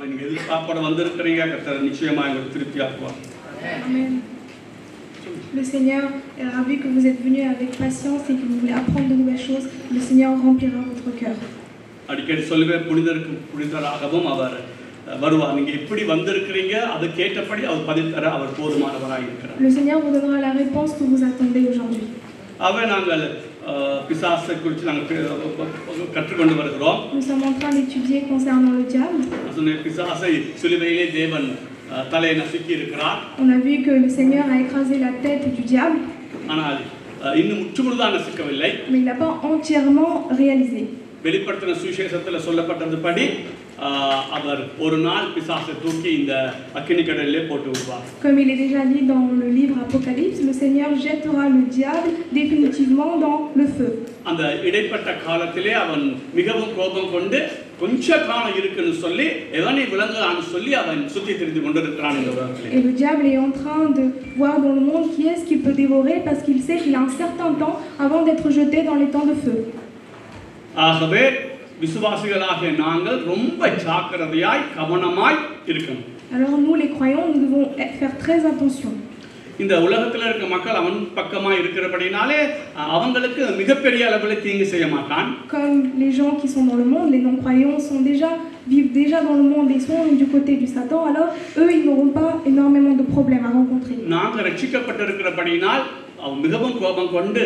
நீங்க எதிர்பார்ப்போட வந்திருக்கிறீங்க, கர்த்தர் நிச்சயமா உங்களுக்கு திருப்தியாக்குவார். Amen. Le Seigneur a vu que vous êtes venus avec patience et que vous voulez apprendre de nouvelles choses. Le Seigneur remplira votre cœur. அடிக்கடி சொல்லுவேன், புனிதராகவும் அவர் வருவார். நீங்க எப்படி வந்திருக்கிறீங்க அதை கேட்டபடி அவர் பதில் தர அவர் போதுமானவராக இருக்கிறார். Le Seigneur vous donnera la réponse que vous attendez aujourd'hui. நாங்கள் பிசாசை குறித்து நாங்கள் கற்றுக்கொண்டு வருகிறோம். Nous sommes en train d'étudier concernant le diable. பிசாசை சிலுவையிலே தேவன் தலையை நசுக்கி இருக்கிறார். On a vu que le Seigneur a écrasé la tête du diable. ஆனால் இன்னும் முற்றுமுழுதாக நசுக்கவில்லை. Mais il n'a pas entièrement réalisé. வெளிப்படுத்தின சுவிசேஷத்தில் சொல்லப்பட்டதுபடி அவர் ஒரு நாள் பிசாசை தூக்கி இந்த அக்கினி கடலிலே போட்டு விடுவார். Comme il est déjà dit dans le livre Apocalypse, le Seigneur jettera le diable définitivement dans le feu. அந்த இடைப்பட்ட காலத்திலே அவன் மிகவும் கோபம் கொண்டு கொஞ்ச காலம் இருக்குன்னு சொல்லி எவனை விளங்குறான்னு சொல்லி அவன் சுத்தி திரிந்து கொண்டிருக்கிறான் இந்த உலகத்திலே. Et le diable est en train de voir dans le monde qui est-ce qu'il peut dévorer parce qu'il sait qu'il a un certain temps avant d'être jeté dans les temps de feu. ஆகவே விசுவாசிகளாகிய நாங்கள் ரொம்ப ஜாக்கிரதையாய் கவனமாய் இருக்கணும். Alors nous les croyants, nous devons faire très attention. இந்த உலகத்துல இருக்க மக்கள் அவன் பக்கமா இருக்கிறபடினாலே அவங்களுக்கு மிகப்பெரிய அளவில் தீங்கு செய்ய மாட்டான். Comme les gens qui sont dans le monde, les non-croyants vivent déjà dans le monde et sont du côté du Satan, alors eux ils n'auront pas énormément de problèmes à rencontrer. நாங்கள் ரட்சிக்கப்பட்டிருக்கிறபடினால் அவன் மிகவும் கோபம் கொண்டு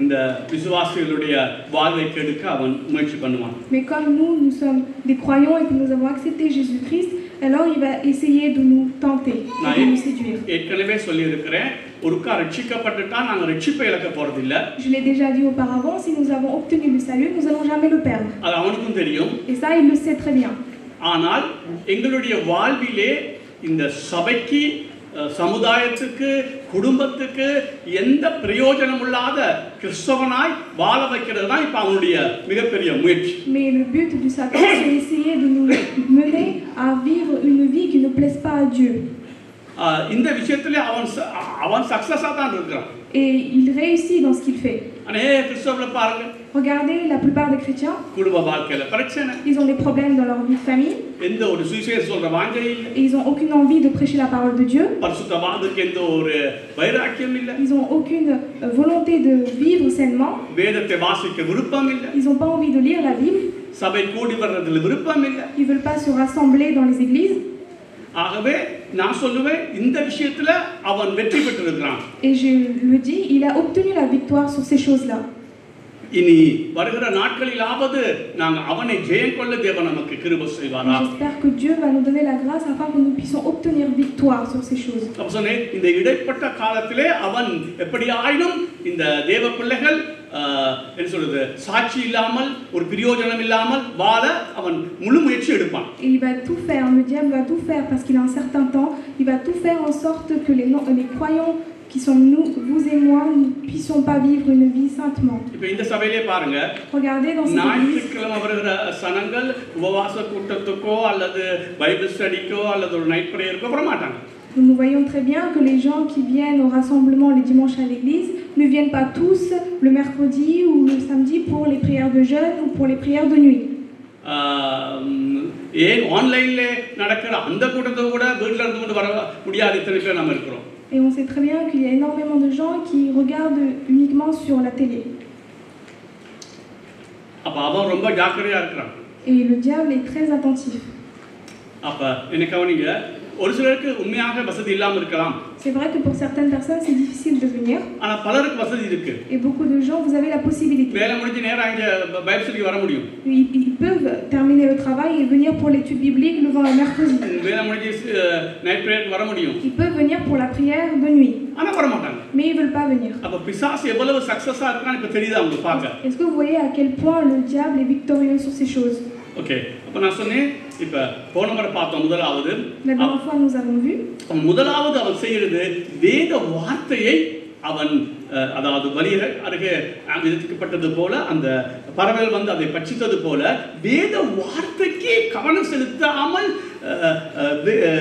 இந்த விசுவாசிகளுடைய வாழ்வை கெடுக்க அவன் முயற்சி பண்ணுவான். Mais comme nous sommes des croyants et que nous avons accepté Jésus-Christ, alors il va essayer de nous tenter et de nous séduire. ஏற்கனவே சொல்லி இருக்கிறேன், ஒருக்கா ரட்சிக்கப்பட்டுட்டா நாங்க ரட்சிப்பை இழக்க போறது இல்ல. Je l'ai déjà dit auparavant, si nous avons obtenu le salut, nous allons jamais le perdre. அது அவனுக்கும் தெரியும். Et ça il le sait très bien. ஆனால் எங்களுடைய வாழ்விலே இந்த சபைக்கு சமுதாயத்துக்கு குடும்பத்துக்கு எந்த பிரயோஜனம் இல்லாத கிறிஸ்தவனாய் வாழ வைக்கிறது தான் இப்ப அவனுடைய மிகப்பெரிய முயற்சி. Mais le but du Satan c'est d'essayer de nous mener à vivre une vie qui ne plaise pas à Dieu. இந்த விஷயத்திலே அவன் சக்சஸா தான் இருக்கான். Et il réussit dans ce qu'il fait. கிறிஸ்தவர்களை பாருங்க. Regardez la plupart des chrétiens. குடும்ப வாழ்க்கையில பிரச்சனை. Ils ont des problèmes dans leur vie de famille. எந்த ஒரு சுவிசேஷம் சொல்ற வாஞ்சை இல்ல. Et ils ont aucune envie de prêcher la parole de Dieu. பரிசுத்தவாதத்துக்கு எந்த ஒரு வைராக்கியம் இல்ல. Ils ont aucune volonté de vivre sainement. வேதத்தை வாசிக்க விருப்பம் இல்ல. Ils ont pas envie de lire la Bible. சபை கூடி வர்றதுல விருப்பம் இல்ல. Ils veulent pas se rassembler dans les églises. ஆகவே நான் சொல்லுவேன் இந்த விஷயத்துல அவன் வெற்றி பெற்றிருக்கிறான். Et je le dis, il a obtenu la victoire sur ces choses-là. இனி வருகிற நாட்களிலாவது நாங்க அவனை ஜெயம் கொள்ள தேவன் நமக்கு கிருபை செய்வாரா. J'espère que Dieu va nous donner la grâce afin que nous puissions obtenir victoire sur ces choses. அப்போசனே இந்த இடைப்பட்ட காலத்திலே அவன் எப்படியாயினும் இந்த தேவ பிள்ளைகள் என்ன சொல்றது சாட்சி இல்லாமல் ஒரு பிரயோஜனம் இல்லாமல் வாழ அவன் முழு முயற்சி எடுப்பான். Il va tout faire, le diable va tout faire parce qu'il a un certain temps, il va tout faire en sorte que les croyants qui sont nous, vous et moi, nous ne puissions pas vivre une vie saintement. இப்போ இந்த சபையிலே பாருங்க. Regardez dans cette église. ஞாயிற்றுக்கிழமை வருகிற சனங்கள் உபவாச கூட்டத்துக்கோ அல்லது Bible ஸ்டடிக்கோ அல்லது ஒரு நைட் பிரேயருக்கோ வர மாட்டாங்க. Nous voyons très bien que les gens qui viennent au rassemblement les dimanches à l'église ne viennent pas tous le mercredi ou le samedi pour les prières de jeûne ou pour les prières de nuit. ஏன் ஆன்லைன்ல நடக்கிற அந்த கூட்டத்தை கூட வீட்ல இருந்து கொண்டு வர முடியாத இத்தனை பேர் நாம இருக்கிறோம். Et on sait très bien qu'il y a énormément de gens qui regardent uniquement sur la télé. அப்ப அவன் ரொம்ப ஜாக்கிரதையா இருக்கிறான். Et le diable est très attentif. அப்ப என்ன கவனிங்க, ஒரு சிலருக்கு உண்மையாக வசதி இல்லாம இருக்கலாம். C'est vrai que pour certaines personnes c'est difficile de venir. ஆனா பலருக்கு வசதி இருக்கு. Et beaucoup de gens vous avez la possibilité. வேலை முடிஞ்சு நேரா இங்க பைபிள் ஸ்டடிக்கு வர முடியும். Ils peuvent terminer le travail et venir pour l'étude biblique le mercredi. வேலை முடிஞ்சு நைட் பிரேயருக்கு வர முடியும். Ils peuvent venir pour la prière de nuit. ஆனா வர மாட்டாங்க. Mais ils veulent pas venir. அப்ப பிசாசு எவ்வளவு சக்சஸா இருக்கான்னு இப்ப தெரியுதா உங்களுக்கு பார்க்க. Est-ce que vous voyez à quel point le diable est victorieux sur ces choses? Okay, அப்ப நான் சொன்னேன் இப்ப போன முறை பார்த்தோம் முதலாவது. La dernière fois nous avons vu. முதலாவது அவன் செய்யறது வேத வார்த்தையை அவன் அதாவது வலிய அருகே விதிக்கப்பட்டது போல அந்த பறவைகள் வந்து அதை பட்சித்தது போல வேத வார்த்தைக்கு கவனம் செலுத்தாமல்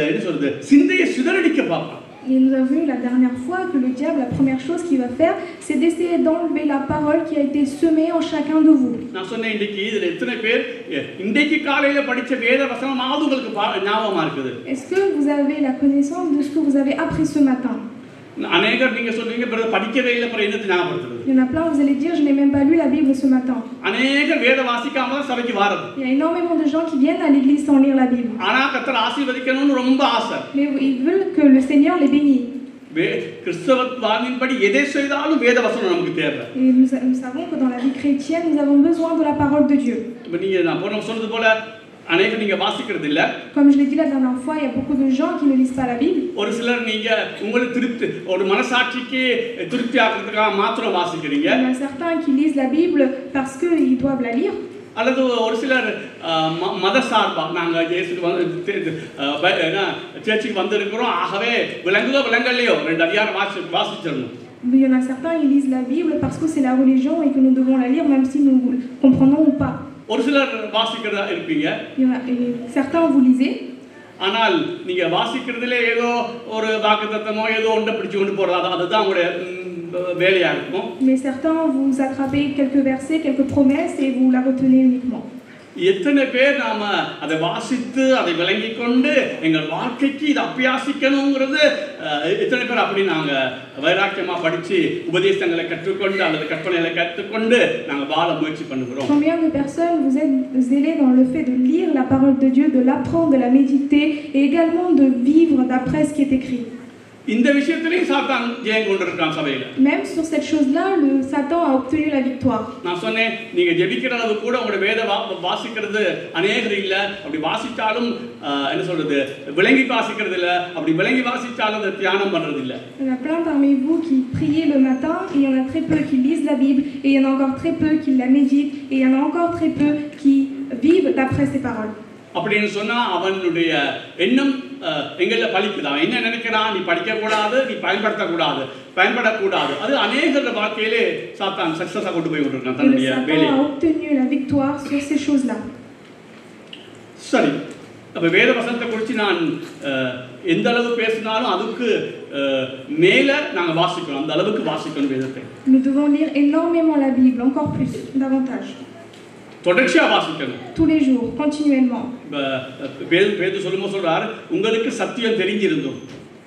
என்ன சொல்றது சிந்தையை சிதறடிக்க பார்ப்பான். Et nous avons vu la dernière fois que le diable, la première chose qu'il va faire, c'est d'essayer d'enlever la parole qui a été semée en chacun de vous. நான் சொன்னேன் இன்றைக்கு இதுல எத்தனை பேர் இன்றைக்கு காலையில படிச்ச வேத வசனமாவது உங்களுக்கு ஞாபகமா இருக்குது? Est-ce que vous avez la connaissance de ce que vous avez appris ce matin? அநேகர் நீங்க சொல்றீங்க பிரதர் படிக்கவே இல்லை அப்புறம் என்னத்தை ஞாபகப்படுத்துறது? Il y en a plein, vous allez dire, je n'ai même pas lu la Bible ce matin. அநேகர் வேத வாசிக்காம தான் சபைக்கு வரது. Il y a énormément de gens qui viennent à l'église sans lire la Bible. ஆனா கர்த்தர் ஆசீர்வதிக்கணும்னு ரொம்ப ஆசை. Mais ils veulent que le Seigneur les bénisse. கிறிஸ்தவத்தின்படி எதை செய்தாலும் வேத வசனம் நமக்கு தேவை. Et nous savons que dans la vie chrétienne, nous avons besoin de la parole de Dieu. நீங்க நான் போன சொன்னது போல அநேக நீங்க வாசிக்கிறது இல்ல. Comme je l'ai dit la dernière fois, il y a beaucoup de gens qui ne lisent pas la Bible. ஒரு சிலர் நீங்க உங்களுக்கு திருப்தி ஒரு மனசாட்சிக்கு திருப்தி ஆகிறதுக்காக மாத்திரம் வாசிக்கிறீங்க. Il y a certains qui lisent la Bible parce qu'ils doivent la lire. அல்லது ஒரு சிலர் மத சார்பா நாங்க சேர்ச்சுக்கு வந்திருக்கிறோம் ஆகவே விளங்குதோ விளங்கலையோ 2 அதிகாரம் வாசிச்சிடணும். Il y en a certains qui lisent la Bible parce que c'est la religion et que nous devons la lire même si nous comprenons ou pas. ஒரு சிலர் வாசிக்கிறதா இருப்பீங்க. Certains vous lisez. ஆனால் நீங்க வாசிக்கிறதுல ஏதோ ஒரு வாக்குத்தத்தமோ ஏதோ ஒன்றை பிடிச்சு கொண்டு போறது அதுதான் உங்களுடைய வேலையா இருக்கும். Mais certains vous attrapez quelques versets, quelques promesses et vous la retenez uniquement. எத்தனை பேர் நாம அதை வாசித்து அதை விளங்கிக் கொண்டு எங்கள் வாழ்க்கைக்கு இதை அபியாசிக்கணுங்கிறது எத்தனை பேர் அப்படி நாங்க வைராக்கியமா படிச்சு உபதேசங்களை கற்றுக்கொண்டு அல்லது கற்பனைகளை கற்றுக்கொண்டு நாங்க வாழ முயற்சி பண்ணுகிறோம். Combien de personnes vous êtes zélés dans le fait de lire la parole de Dieu, de l'apprendre, de la méditer et également de vivre d'après ce qui est écrit? இந்த விஷயத்திலேயும் சாத்தான் ஜெயம் கொண்டிருக்கான் சபையில. Même sur cette chose-là, le Satan a obtenu la victoire. நான் சொன்னேன் நீங்க ஜெபிக்கிற அளவு கூட உங்க வேத வாசிக்கிறது அநேகர் இல்ல. அப்படி வாசிச்சாலும் என்ன சொல்றது விளங்கி வாசிக்கிறது இல்ல. அப்படி விளங்கி வாசிச்சாலும் அதை தியானம் பண்றது இல்ல. Il y en a plein parmi vous qui priez le matin et il y en a très peu qui lisent la Bible et il y en a encore très peu qui la méditent et il y en a encore très peu qui vivent d'après ces paroles. அப்படின்னு சொன்னா அவனுடைய எண்ணம் எங்கள்ல பலிக்குது. அவன் என்ன நினைக்கிறான்? நீ படிக்க கூடாது, நீ பயன்படுத்தக்கூடாது, பயன்படக்கூடாது. அது அநேகர் வாழ்க்கையிலே சாத்தான் சக்சஸா கொண்டு போய் விட்டுருக்கான் தன்னுடைய வேலையை. Satan a obtenu la victoire sur ces choses-là. சரி, அப்ப வேத வசனத்தை குறித்து நான் எந்த அளவு பேசினாலும் அதுக்கு மேல நாங்க வாசிக்கணும். அந்த அளவுக்கு வாசிக்கணும் வேதத்தை. Nous devons lire énormément la Bible, encore plus, davantage. தொடர்ச்சியா வாசிக்கணும். Tous les jours, continuellement. பேதுரு சொல்லும்போது சொல்றார் உங்களுக்கு சத்தியம் தெரிஞ்சிருந்தோம்.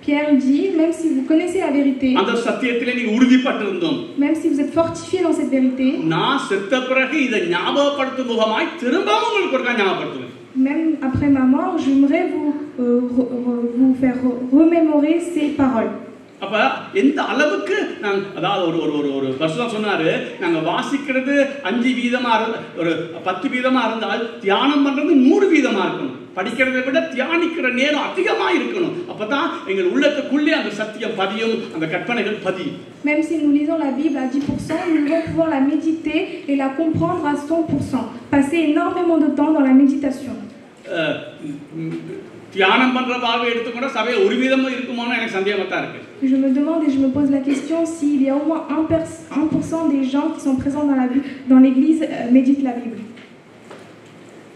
Pierre dit, même si vous connaissez la vérité, அந்த சத்தியத்திலே நீங்க உறுதிப்பட்டிருந்தோம். même si vous êtes fortifié dans cette vérité, நான் செத்த பிறகு இதை ஞாபகப்படுத்தும் முகமாய் திரும்பவும் உங்களுக்கு ஒருக்கா ஞாபகப்படுத்துவேன். même après ma mort, j'aimerais vous faire remémorer ces paroles. அப்ப எந்த அளவுக்கு நான் அதாவது ஒரு வருஷம் சொன்னாரு நாங்க வாசிக்கிறது 5% ஒரு 10% இருந்தால் தியானம் பண்றது 100% இருக்கணும். படிக்கிறதை விட தியானிக்கிற நேரம் அதிகமா இருக்கணும். அப்பதான் எங்கள் உள்ளத்துக்குள்ளே அந்த சத்தியம் பதியும், அந்த கற்பனைகள் பதியும். Même si nous lisons la Bible à 10%, nous devons pouvoir la méditer et la comprendre à 100%. Passer énormément de temps dans la méditation. தியானம் பண்ற பார்வை எடுத்துக்கொண்டா சபையில 1% இருக்குமோன்னு எனக்கு சந்தேகமா தான் இருக்கு. Je me demande et je me pose la question s'il y a au moins 1% des gens qui sont présents dans l'église méditent la Bible.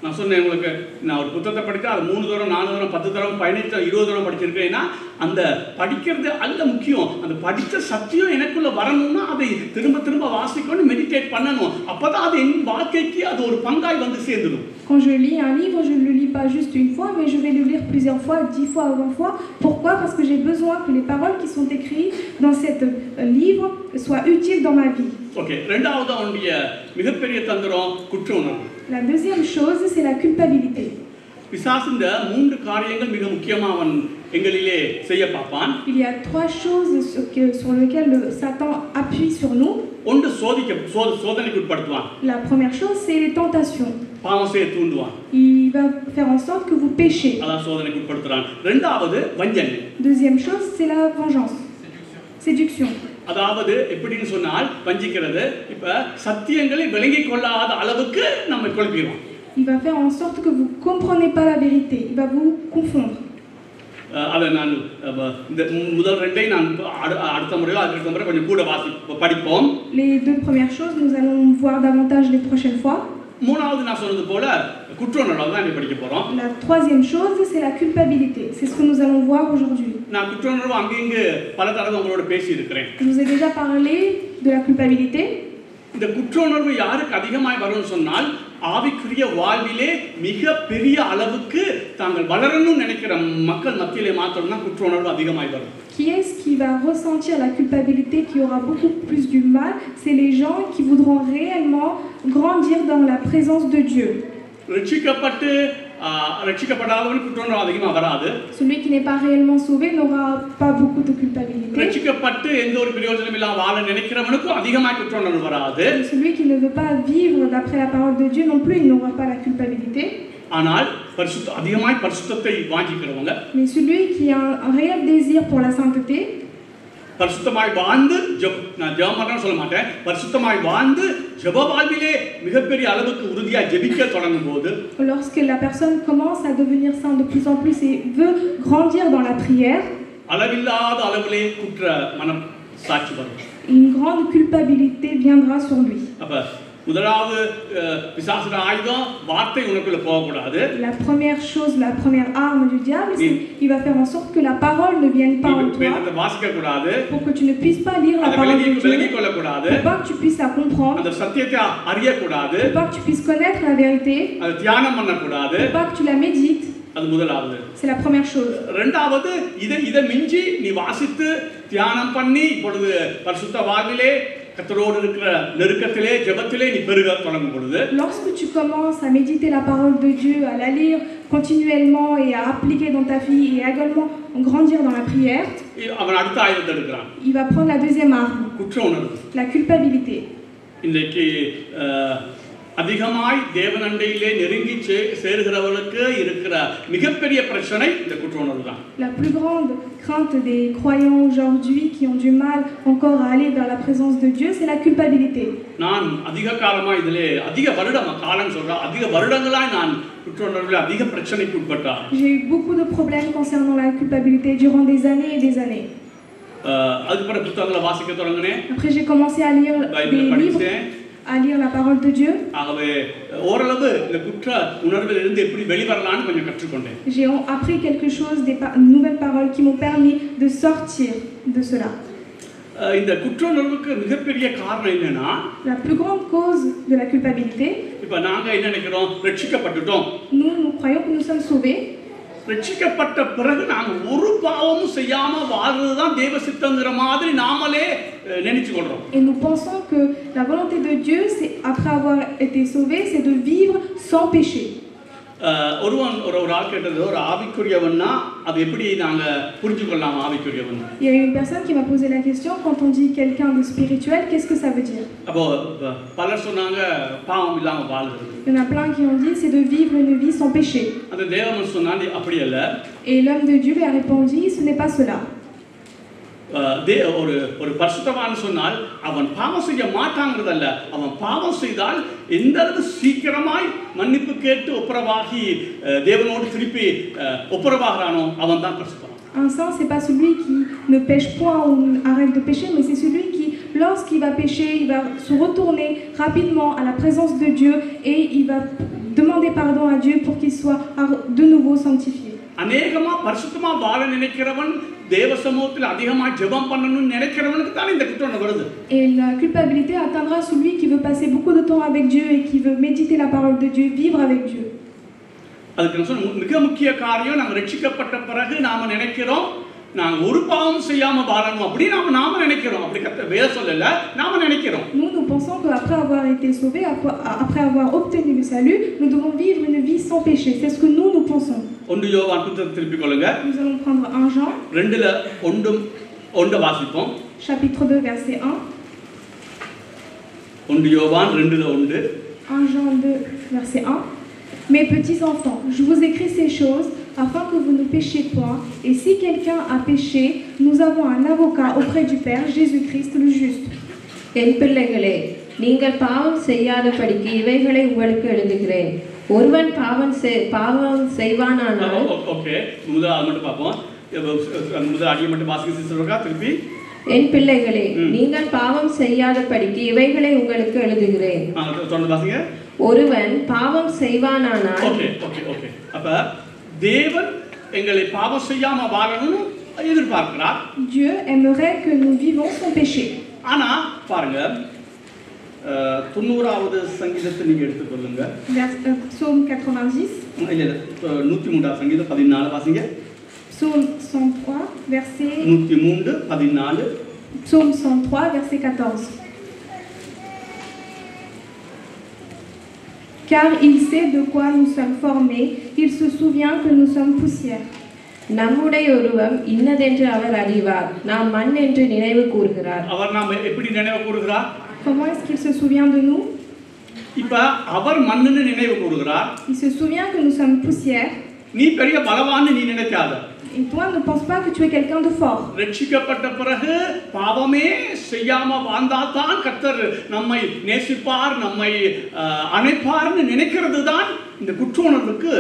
நான் சொன்னேன் உங்களுக்கு நான் ஒரு புத்தகத்தை படித்தா அது 3 தடவை 4 தடவை 10 தடவை 15 தடவை 20 தடவை படிச்சிருக்கேன்னா அந்த படிக்கிறது அல்ல முக்கியம். அந்த படித்த சத்தியம் எனக்குள்ள வரணும்னா அதை திரும்ப திரும்ப வாசிக்கணும், மெடிடேட் பண்ணணும். அப்பதான் அது என் வாழ்க்கைக்கு அது ஒரு பங்காய் வந்து சேர்ந்துடும். Quand je lis un livre, je ne le lis pas juste une fois, mais je vais le lire plusieurs fois, 10 fois, 20 fois. Pourquoi? Parce que j'ai besoin que les paroles qui sont écrites dans cet livre soient utiles dans ma vie. OK, இரண்டாவது அவனுடைய மிகப்பெரிய தந்திரம் குற்ற உணர்வு. La deuxième chose, c'est la culpabilité. பிசாசின் 3 காரியங்கள் மிக முக்கியமா அவன் எங்களிலே செய்ய பார்ப்பான். Il y a 3 choses sur lesquelles le Satan appuie sur nous. ஒன்று சோதனைக்கு உட்படுத்துவான். La première chose, c'est les tentations. பாவம் செய்ய தூண்டுவான். Il va faire en sorte que vous péchez. அதான் சோதனைக்கு உட்படுத்துறான். இரண்டாவது வஞ்சனை. Deuxième chose, c'est la vengeance. Séduction. அதாவது எப்படின்னு சொன்னால் வஞ்சிக்கிறது இப்ப சத்தியங்களை விளங்கிக் கொள்ளாத அளவுக்கு நம்ம குழப்பிடுவோம். Il va faire en sorte que vous comprenez pas la vérité. Il va vous confondre. அத நான் இந்த முதல் ரெண்டை நான் அடுத்த முறையோ அடுத்த முறை கொஞ்சம் கூட படிப்போம். Les 2 premières choses, nous allons voir davantage les prochaines fois. மூணாவது நான் சொன்னது போல குற்ற உணர்வு தான் படிக்க போறோம். La troisième chose, c'est la culpabilité. C'est ce que nous allons voir aujourd'hui. நான் குற்ற உணர்வு அங்கேயும் பல தடவை உங்களோட பேசி இருக்கிறேன். Je vous ai déjà parlé de la culpabilité. இந்த குற்ற உணர்வு யாருக்கு அதிகமாய் வரும்னு சொன்னால் ஆவிக்குரிய வாழ்விலே மிக பெரிய அளவுக்கு தாங்கள் வளரணும்னு நினைக்கிற மக்கள் மத்தியிலே மாத்திரம் தான் குற்ற உணர்வு அதிகமாய் வரும். Qui est-ce qui va ressentir la culpabilité, qui aura beaucoup plus du mal? C'est les gens qui voudront réellement grandir dans la présence de Dieu. ரட்சிக்கப்பட்டு ரட்சிக்கப்படாதவன் குற்ற உணர்வு அதிகமாக வராது. Celui qui n'est pas réellement sauvé n'aura pas beaucoup de culpabilité. ரட்சிக்கப்பட்டு எந்த ஒரு பிரயோஜனம் இல்லாம வாழ நினைக்கிறவனுக்கும் அதிகமாக குற்ற உணர்வு வராது. Celui qui ne veut pas vivre d'après la parole de Dieu non plus, il n'aura pas la culpabilité. ஆனால் அதிகமாய் பரிசுத்தத்தை வாஞ்சிக்கிறவங்க, mais celui qui a un réel désir pour la sainteté, பரிசுத்தமாய் வாழ்ந்து நான் ஜெபம் பண்றேன்னு சொல்ல மாட்டேன், பரிசுத்தமாய் வாழ்ந்து ஜெப வாழ்விலே மிகப்பெரிய அளவுக்கு உறுதியா ஜெபிக்க தொடங்கும் போது, lorsque la personne commence à devenir saint de plus en plus et veut grandir dans la prière, அளவில்லாத அளவிலே குற்ற மனம் சாட்சி வரும். une grande culpabilité viendra sur lui. அப்ப முதலாவது பிசாசுட ஆயுதம் வார்த்தை உனக்குள்ள போக கூடாது. La première chose, la première arme du diable, c'est il va faire en sorte que la parole ne vienne pas en toi, வாசிக்க கூடாது, pour que tu ne puisses pas lire la parole de Dieu, விலகிக் கொள்ள கூடாது, pour pas que tu puisses la comprendre, அந்த சத்தியத்தை அறிய கூடாது, pour pas que tu puisses connaître la vérité, அது தியானம் பண்ண கூடாது. pour pas que tu la médites. அது முதலாவது. C'est la première chose. இரண்டாவது இதை மிஞ்சி நீ வாசித்து தியானம் பண்ணி இப்பொழுது பரிசுத்த வாழ்விலே கர்த்தரோடு இருக்கிற நெருக்கத்திலே ஜெபத்திலே நீ பெருக தொடங்கும் பொழுது, lorsque tu commences à méditer la parole de Dieu, à la lire continuellement et à appliquer dans ta vie et également grandir dans la prière, அவன் அடுத்த ஆயுதத்தை எடுக்கிறான். il va prendre la deuxième arme, குற்ற உணர்வு, la culpabilité. இன்றைக்கு அதிகமாய் தேவனண்டையிலே நெருங்கி சேருகிறவர்களுக்கு இருக்கிற மிகப்பெரிய பிரச்சனை இந்த குற்ற உணர்வு தான். La plus grande crainte des croyants aujourd'hui qui ont du mal encore à aller vers la présence de Dieu, c'est la culpabilité. நான் அதிக காலமா இதிலே அதிக காலம் சொல்றேன், அதிக வருடங்களாய் நான் குற்ற உணர்வில் அதிக பிரச்சனைக்கு உட்பட்டேன். J'ai eu beaucoup de problèmes concernant la culpabilité durant des années et des années. அதுக்கப்புறம் புத்தகங்களை வாசிக்க தொடங்கினேன். Après j'ai commencé à lire des livres, à lire la parole de Dieu. ஆகவே ஓரளவு இந்த குற்ற உணர்வில் இருந்து எப்படி வெளிவரலாம்னு கொஞ்சம் கற்றுக்கொண்டேன். J'ai appris quelque chose, des nouvelles paroles qui m'ont permis de sortir de cela. இந்த குற்ற உணர்வுக்கு மிகப்பெரிய காரணம் என்னன்னா, la plus grande cause de la culpabilité, இப்ப நாங்க என்ன நினைக்கிறோம், ரட்சிக்கப்பட்டுட்டோம், nous croyons que nous sommes sauvés. ரட்சிக்கப்பட்ட பிறகு நாங்க ஒரு பாவமும் செய்யாம வாழ்றதுதான் தேவ சித்தம்ங்கற மாதிரி நாமளே நினைச்சு கொள்றோம். Et nous pensons que la volonté de Dieu, c'est après avoir été sauvé, c'est de vivre sans péché. ஒரு ஆள் கேட்டது, ஒரு ஆவிக்குரியவன்னா அது எப்படி நாங்க புரிஞ்சுக்கொள்ளலாம் ஆவிக்குரியவன்? Il y a une personne qui m'a posé la question, quand on dit quelqu'un de spirituel, qu'est-ce que ça veut dire? அப்போ பலர் சொன்னாங்க பாவம் இல்லாம வாழ்றது. Il y en a plein qui ont dit c'est de vivre une vie sans péché. அந்த தேவன் சொன்னான் அப்படி அல்ல. Et l'homme de Dieu lui a répondu, ce n'est pas cela. ஒரு பரிசுத்தவான் சொன்னால் அவன் பாவம் செய்ய மாட்டாங்கிறதல்ல, அவன் பாவம் செய்தால் எந்த அளவு சீக்கிரமாய் மன்னிப்பு கேட்டு ஒப்புரவாகி தேவனோடு திருப்பி ஒப்புரவாகிறானோ அவன் தான் பரிசுத்தவான். Un saint, c'est pas celui qui ne pêche point ou arrête de pécher, mais c'est celui qui, lorsqu'il va pécher, il va se retourner rapidement à la présence de Dieu et il va demander pardon à Dieu pour qu'il soit de nouveau sanctifié. அநேகமா பரிசுத்தமா வாழ நினைக்கிறவன் தேவ சமூகத்தில் அதிகமா ஜெபம் பண்ணணும்னு நினைக்கிறவனுக்கு தான் இந்த குற்ற உணர்வு வருது. Et la culpabilité atteindra celui qui veut passer beaucoup de temps avec Dieu et qui veut méditer la parole de Dieu, vivre avec Dieu. அதுக்கு நான் சொன்ன மிக முக்கிய காரியம், நாம ரட்சிக்கப்பட்ட பிறகு நாம நினைக்கிறோம் நாங்க ஒரு பாவம் செய்யாம வாழணும் அப்படி நாம நினைக்கிறோம். அப்படி வேதம் சொல்லல, நாம நினைக்கிறோம். Nous pensons que après avoir été sauvés, après avoir obtenu le salut, nous devons vivre une vie sans péché. C'est ce que nous pensons. 1 யோவான் புத்தகத்தை திருப்பிக் கொள்ளுங்க. Nous allons prendre 1 Jean. 2ல 1 வாசிப்போம். Chapitre 2 verset 1. 1 யோவான் 2ல 1. 1 Jean 2 verset 1. Mes petits enfants, je vous écris ces choses afin que vous ne péchiez point. Et si quelqu'un a péché, nous avons un avocat auprès du Père, Jésus-Christ le juste. என் பிள்ளைகளே, நீங்கள் பாவம் செய்யாதபடிக்கு இவைகளை உங்களுக்கு எழுதுகிறேன். ஒருவன் பாவம் செய்வானானால் okay, முதல்ல மட்டும் பாப்போம். முதல்ல அடியை மட்டும் வாசிக்க சொல்றா திருப்பி. என் பிள்ளைகளே, நீங்கள் பாவம் செய்யாதபடிக்கு இவைகளை உங்களுக்கு எழுதுகிறேன். தொடர்ந்து வாசிங்க. ஒருவன் பாவம் செய்வானானால் ஓகே. அப்ப தேவன் எங்களை பாவம் செய்யாம வாழணும்னு எதிர்பார்க்கிறார். Dieu aimerait que nous vivons sans péché. ஆனா பாருங்க 90வது சங்கீதத்தை நீங்க எடுத்துக்கொள்ளுங்க. Psaume 90. இல்ல 103வது சங்கீதம் 14 வாசிங்க. Psaume 103, verset... 103, 14. Psaume 103, verset 14. Car il sait de quoi nous sommes formés, il se souvient que nous sommes poussière. நம்முடைய உருவம் இன்னதென்று அவர் அறிவார், நாம் மண் என்று நினைவு கூறுகிறார். அவர் நாம எப்படி நினைவு கூறுகிறார்? Comment est-ce qu'il se souvient de nous? இப்ப அவர் மண்ணுன்னு நினைவு கூறுகிறார். Il se souvient que nous sommes poussière. நீ பெரிய பலவான்னு நீ நினைக்காத. Et toi, ne pense pas que tu es quelqu'un de fort. ரட்சிக்கப்பட்ட பிறகு பாவமே செய்யாம வாழ்ந்தால்தான் கர்த்தர் நம்மை நேசிப்பார், நம்மை அணைப்பார்னு நினைக்கிறது தான் இந்த குற்ற உணர்வுக்கு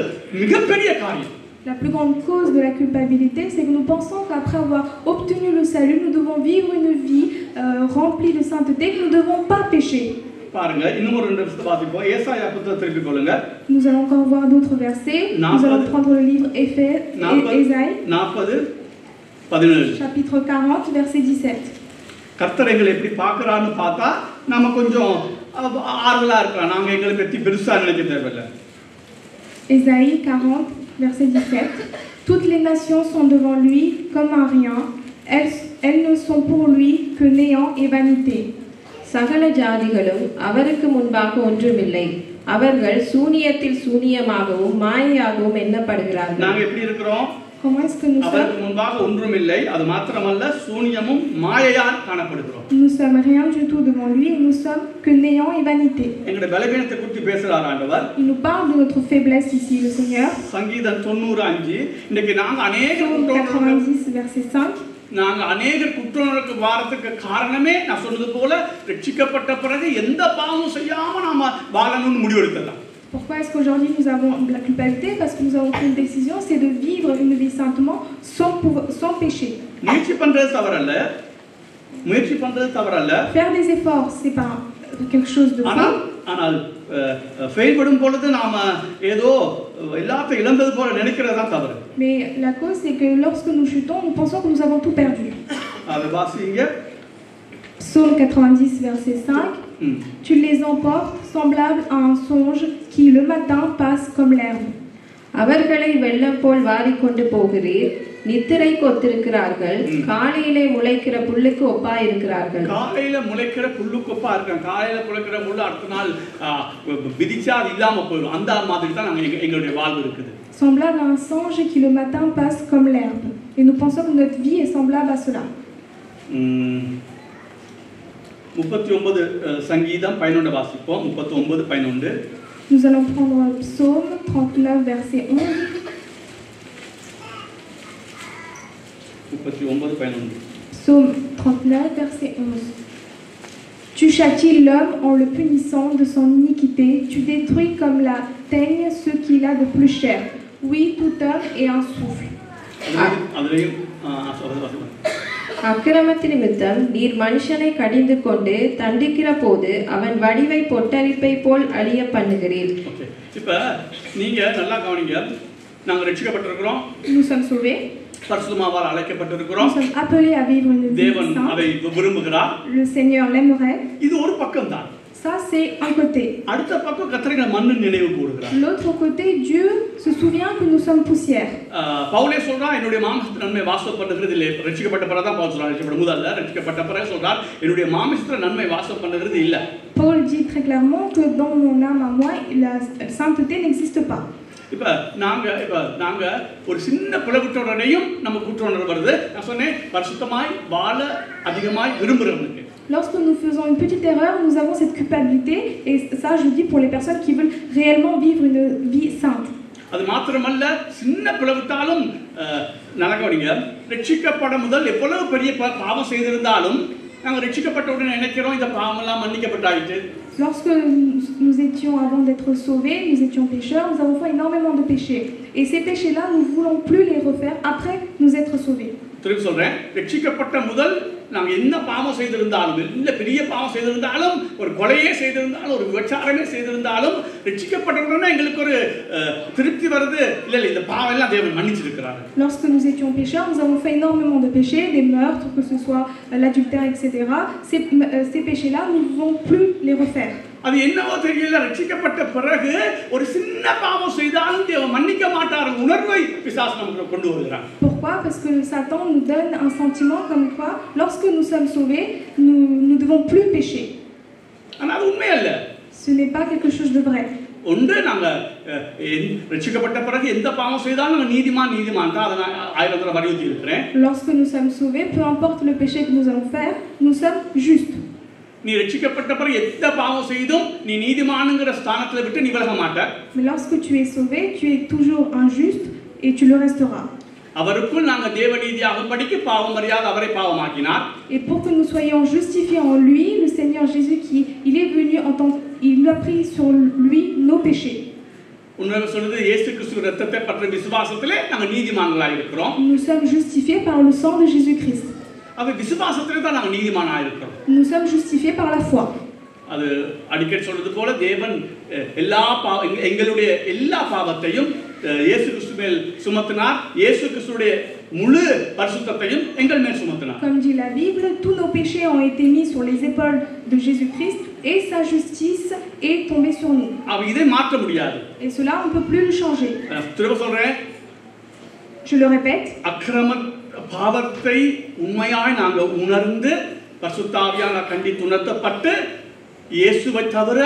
மிகப்பெரிய காரியம். La plus grande cause de la culpabilité, c'est que nous pensons qu'après avoir obtenu le salut, nous devons vivre une vie remplie de sainteté, que nous ne devons pas pécher. பாருங்க, இன்னும் ஒரு 2 வருஷத்தை வாசிப்போம். ஏசாயா புத்தகத்தை திருப்பிக் கொள்ளுங்க. Nous allons encore voir d'autres versets. Nous allons prendre le livre Ésaïe, 40:17. Chapitre 40, verset 17. கர்த்தர் எங்களை எப்படி பார்க்கறான்னு பார்த்தா நாம கொஞ்சம் ஆறுதலா இருக்கலாம். நாங்க எங்களை பத்தி பெருசா நினைக்க தேவையில்லை. Ésaïe 40, verset 17. Toutes les nations sont devant lui comme un rien. Elles ne sont pour lui que néant et vanité. சகல ஜாதிகளும் அவருக்கு முன்பாக ஒன்றுமில்லை, அவர்கள் சூனியத்தில் சூனியமாகவும் மாயையாகவும் எண்ணப்படுகிறார்கள். நாங்க எப்படி இருக்கிறோம்? Comment est-ce que nous sommes? அவருக்கு முன்பாக ஒன்றுமில்லை, அது மாத்திரமல்ல சூனியமும் மாயையால் காணப்படுகிறோம். Nous sommes rien du tout devant lui et nous sommes que néant et vanité. எங்களுடைய பலவீனத்தை குறித்து பேசுறார் ஆண்டவர். Il nous parle de notre faiblesse ici, le Seigneur. சங்கீதம் 95. இன்னைக்கு நாங்க அநேக 90, verset 5. நாங்க அநேக குற்றங்களுக்கு வாரத்துக்கு காரணமே நான் சொன்னது போல ரட்சிக்கப்பட்ட பிறகு எந்த பாவமும் செய்யாம நாம வாழணும்னு முடிவெடுத்தலாம். Pourquoi est-ce qu'aujourd'hui nous avons la culpabilité? Parce que nous avons pris une décision, c'est de vivre une vie saintement sans péché. முயற்சி பண்றது தவறல்ல. Faire des efforts, c'est pas quelque chose de faux. ஆனால் ஃபெயில்படும் பொழுது நாம ஏதோ எல்லாத்தையும் இழந்தது போல நினைக்கிறது தான் தவறு. Mais la cause c'est que lorsque nous chutons, nous pensons que nous avons tout perdu. அது வாசிங்க. Psaume 90 verset 5. Tu les emportes semblables à un songe qui le matin passe comme l'herbe. அவர்களை வெள்ளம் போல் வாரிக்கொண்டு போகிறீர், நித்திரை கொத்திருக்கிறார்கள், காலையிலே முளைக்கிற புல்லுக்கு ஒப்பா இருக்கிறார்கள். காலையில முளைக்கிற புல்லுக்கு ஒப்பா இருக்காங்க. காலையில முளைக்கிற புல்லு அடுத்த நாள் விதிச்சா அது இல்லாம போயிடும். அந்த மாதிரி தான் எங்களுடைய வாழ்வு இருக்குது. Semblable à un songe qui le matin passe comme l'herbe. Et nous pensons que notre vie est semblable à cela. 39 சங்கீதம் 11 வாசிப்போம். 39:11. Nous allons prendre Psaume 39 verset 11. 39:11. Psaume 39 verset 11. Tu châties l'homme en le punissant de son iniquité, tu détruis comme la teigne ce qu'il a de plus cher. Oui, tout homme est un souffle. அக்கிரமத்து நிமித்தம் நீர் மனுஷனை கடிந்து கொண்டு தண்டிக்கிற போது அவன் வடிவை பொட்டரிப்பை போல் அழிய பண்ணுகிறீர். இப்ப நீங்க நல்லா கவனிங்க. நாங்க ரட்சிக்கப்பட்டிருக்கிறோம். Nous sommes sauvés. பரிசுத்தமாவால் அழைக்கப்பட்டிருக்கிறோம். Nous sommes appelés à vivre une vie தேவன் sainte. அதை விரும்புகிறார். Le Seigneur l'aimerait. இது ஒரு பக்கம் தான். Ça c'est un côté. அடுத்த பக்கம் கர்த்தரை மண்ணு நினைவு கூறுகிறார். L'autre côté, Dieu se souvient que nous sommes poussière. பவுலே சொல்றார் என்னுடைய மாம்சத்தின் நன்மை வாசம் பண்ணுகிறது இல்லை. ரட்சிக்கப்பட்ட பிறகு தான் பவுல் சொல்றார். ரட்சிக்கப்பட்ட முதல்ல ரட்சிக்கப்பட்ட பிறகு சொல்றார் என்னுடைய மாம்சத்தின் நன்மை வாசம் பண்ணுகிறது இல்ல. Paul dit très clairement que dans mon âme à moi, la sainteté n'existe pas. இப்ப நாங்க ஒரு சின்ன பிளவுற்றோடனையும் நம்ம குற்ற உணர்வு வருது. நான் சொன்னேன் பரிசுத்தமாய் வாழ அதிகமாய் விரும்புறவனுக்கு. Lorsque nous faisons une petite erreur, nous avons cette culpabilité, et ça je dis pour les personnes qui veulent réellement vivre une vie sainte. அது மாத்திரமல்ல சின்ன பிளவுட்டாலும் நடக்கவீங்க. ரட்சிக்கப்பட முதல் எவ்வளவு பெரிய பாவம் செய்திருந்தாலும் நாங்கள் ரட்சிக்கப்பட்ட உடனே நினைக்கிறோம் இந்த பாவம் எல்லாம் மன்னிக்கப்பட்டாயிற்று. Lorsque nous étions avant d'être sauvés, nous étions pécheurs, nous avons fait énormément de péchés. Et ces péchés-là, nous ne voulons plus les refaire après nous être sauvés. திரும்பி சொல்றேன், ரட்சிக்கப்பட்ட முதல் நாங்கள் என்ன பாவம் செய்திருந்தாலும், இல்லை பெரிய பாவம் செய்திருந்தாலும், ஒரு கொலையே செய்திருந்தாலும், ஒரு விபச்சாரமே செய்திருந்தாலும், ரட்சிக்கப்பட்டவுடனே எங்களுக்கு ஒரு திருப்தி வருது. இல்லை இல்லை, இந்த பாவம் எல்லாம் தேவன் மன்னிச்சிருக்கிறார். Lorsque nous étions pécheurs, nous avons fait énormément de péchés, des meurtres, que ce soit l'adultère, etc. Ces péchés-là, nous ne pouvons plus les refaire. அது என்னவோ தெரியல, ரட்சிக்கப்பட்ட பிறகு ஒரு சின்ன பாவம் செய்தாலும் தேவன் மன்னிக்க மாட்டார் உணர்வை பிசாசு நமக்கு கொண்டு வருகிறார். Pourquoi? Parce que Satan nous donne un sentiment comme quoi, lorsque nous sommes sauvés, nous ne devons plus pécher. ஆனால் அது உண்மை அல்ல. Ce n'est pas quelque chose de vrai. ஒன்று நாங்கள் ரட்சிக்கப்பட்ட பிறகு எந்த பாவம் செய்தாலும் நாங்கள் நீதிமான் தான். அதை நான் 1000 தடவை வலியுறுத்தி இருக்கிறேன். Lorsque nous sommes sauvés, peu importe le péché que nous allons faire, nous sommes justes. நீ ரட்சிக்கப்பட்ட பிறகு எந்த பாவம் செய்தும் நீ நீதிமானுங்கிற ஸ்தானத்தில் விட்டு நீ விலக மாட்ட. Mais lorsque tu es sauvé, tu es toujours injuste et tu le resteras. அவருக்குள் நாங்கள் தேவநீதியாகும்படிக்கு பாவம் அறியாத அவரை பாவமாக்கினார். Et pour que nous soyons justifiés en lui, le Seigneur Jésus il est venu il a pris sur lui nos péchés. உண்மையாக சொல்றது, இயேசு கிறிஸ்து இரத்தத்தை பற்றிய விசுவாசத்திலே நாங்கள் நீதிமான்களாக இருக்கிறோம். Nous sommes justifiés par le sang de Jésus-Christ. அது விசுவாசத்திலே தான் நாங்கள் நீதிமானாக இருக்கிறோம். Nous sommes justifiés par la foi. அது அடிக்கடி சொல்றது போல தேவன் எங்களுடைய எல்லா பாவத்தையும் இயேசு கிறிஸ்து மேல் சுமத்தினார். இயேசு கிறிஸ்துடைய முழு பரிசுத்தத்தையும் எங்கள் மேல் சுமத்தினார். Comme dit la Bible, tous nos péchés ont été mis sur les épaules de Jésus-Christ et sa justice est tombée sur nous. இதை மாற்ற முடியாது. Et cela on ne peut plus le changer. திரும்ப சொல்றேன், je le répète, அக்கிரம பாவத்தை உண்மையாய் நாங்கள் உணர்ந்து பரிசுத்த ஆவியானவரால் கண்டித்து உணர்த்தப்பட்டு இயேசுவை தவிர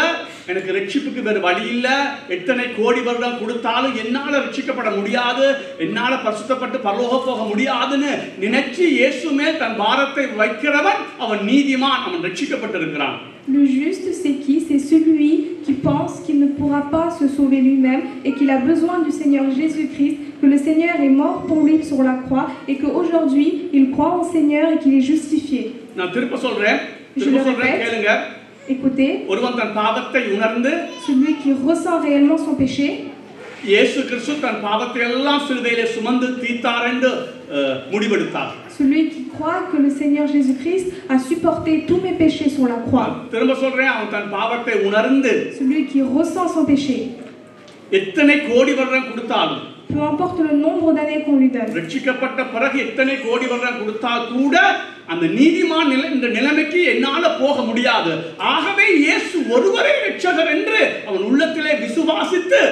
எனக்கு ரட்சிப்புக்கு வேறு வழி இல்லை, எத்தனை கோடி வருடம் கொடுத்தாலும் என்னால் ரட்சிக்கப்பட முடியாது, என்னால் பரிசுத்தப்பட்டு பரலோகம் போக முடியாதுன்னு நினைச்சு இயேசு மேல் தன் பாரத்தை வைக்கிறவன் அவன் நீதிமான், அவன் ரட்சிக்கப்பட்டிருக்கிறான். Le juste, c'est qui? C'est celui qui pense qu'il ne pourra pas se sauver lui-même et qu'il a besoin du Seigneur Jésus-Christ, que le Seigneur est mort pour lui sur la croix et qu'aujourd'hui, il croit au Seigneur et qu'il est justifié. நான் திரும்ப சொல்றேன், கேளுங்க. Écoutez, ஒருவன் தன் பாவத்தை உணர்ந்து, celui qui ressent réellement son péché, இயேசு கிறிஸ்து தன் பாவத்தை எல்லாம் சிலுவையிலே சுமந்து தீர்த்தார் என்று முடிவெடுத்தார். Celui qui croit que le Seigneur Jésus-Christ a supporté tous mes péchés sur la croix. திரும்ப சொல்றேன், அவன் தன் பாவத்தை உணர்ந்து, celui qui ressent son péché, எத்தனை கோடி வருடம் கொடுத்தாலும், peu importe le nombre d'années qu'on lui donne, ரட்சிக்கப்பட்ட பிறகு எத்தனை கோடி வருடம் கொடுத்தால் கூட அந்த நீதிமான் இந்த நிலைமைக்கு என்னால போக முடியாது, ஆகவே இயேசு ஒருவரே ரட்சகர் என்று அவன் உள்ளத்திலே விசுவாசித்து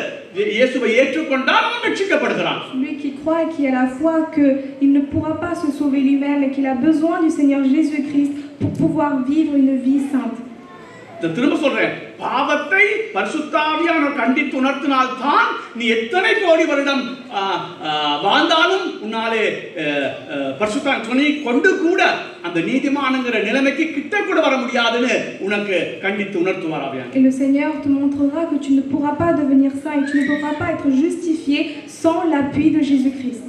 இயேசுவை ஏற்றுக்கொண்டால் அவன் ரட்சிக்கப்படுகிறான். Celui qui croit et qui a la foi qu'il ne pourra pas se sauver lui-même et qu'il a besoin du Seigneur Jésus-Christ pour pouvoir vivre une vie sainte. திரும்ப சொல்றேன், பாவத்தை பரிசுத்த ஆவியானவர் கண்டித்து உணர்த்தினால் தான் நீ எத்தனை கோடி வருடம் வாழ்ந்தாலும் உன்னாலே பரிசுத்த துணை கொண்டு கூட அந்த நீதிமான்ங்கிற நிலைமைக்கு கிட்ட கூட வர முடியாதுன்னு உனக்கு கண்டித்து உணர்த்துவார் ஆவியானவர். Et le Seigneur te montrera que tu ne pourras pas devenir saint et tu ne pourras pas être justifié sans l'appui de Jésus-Christ.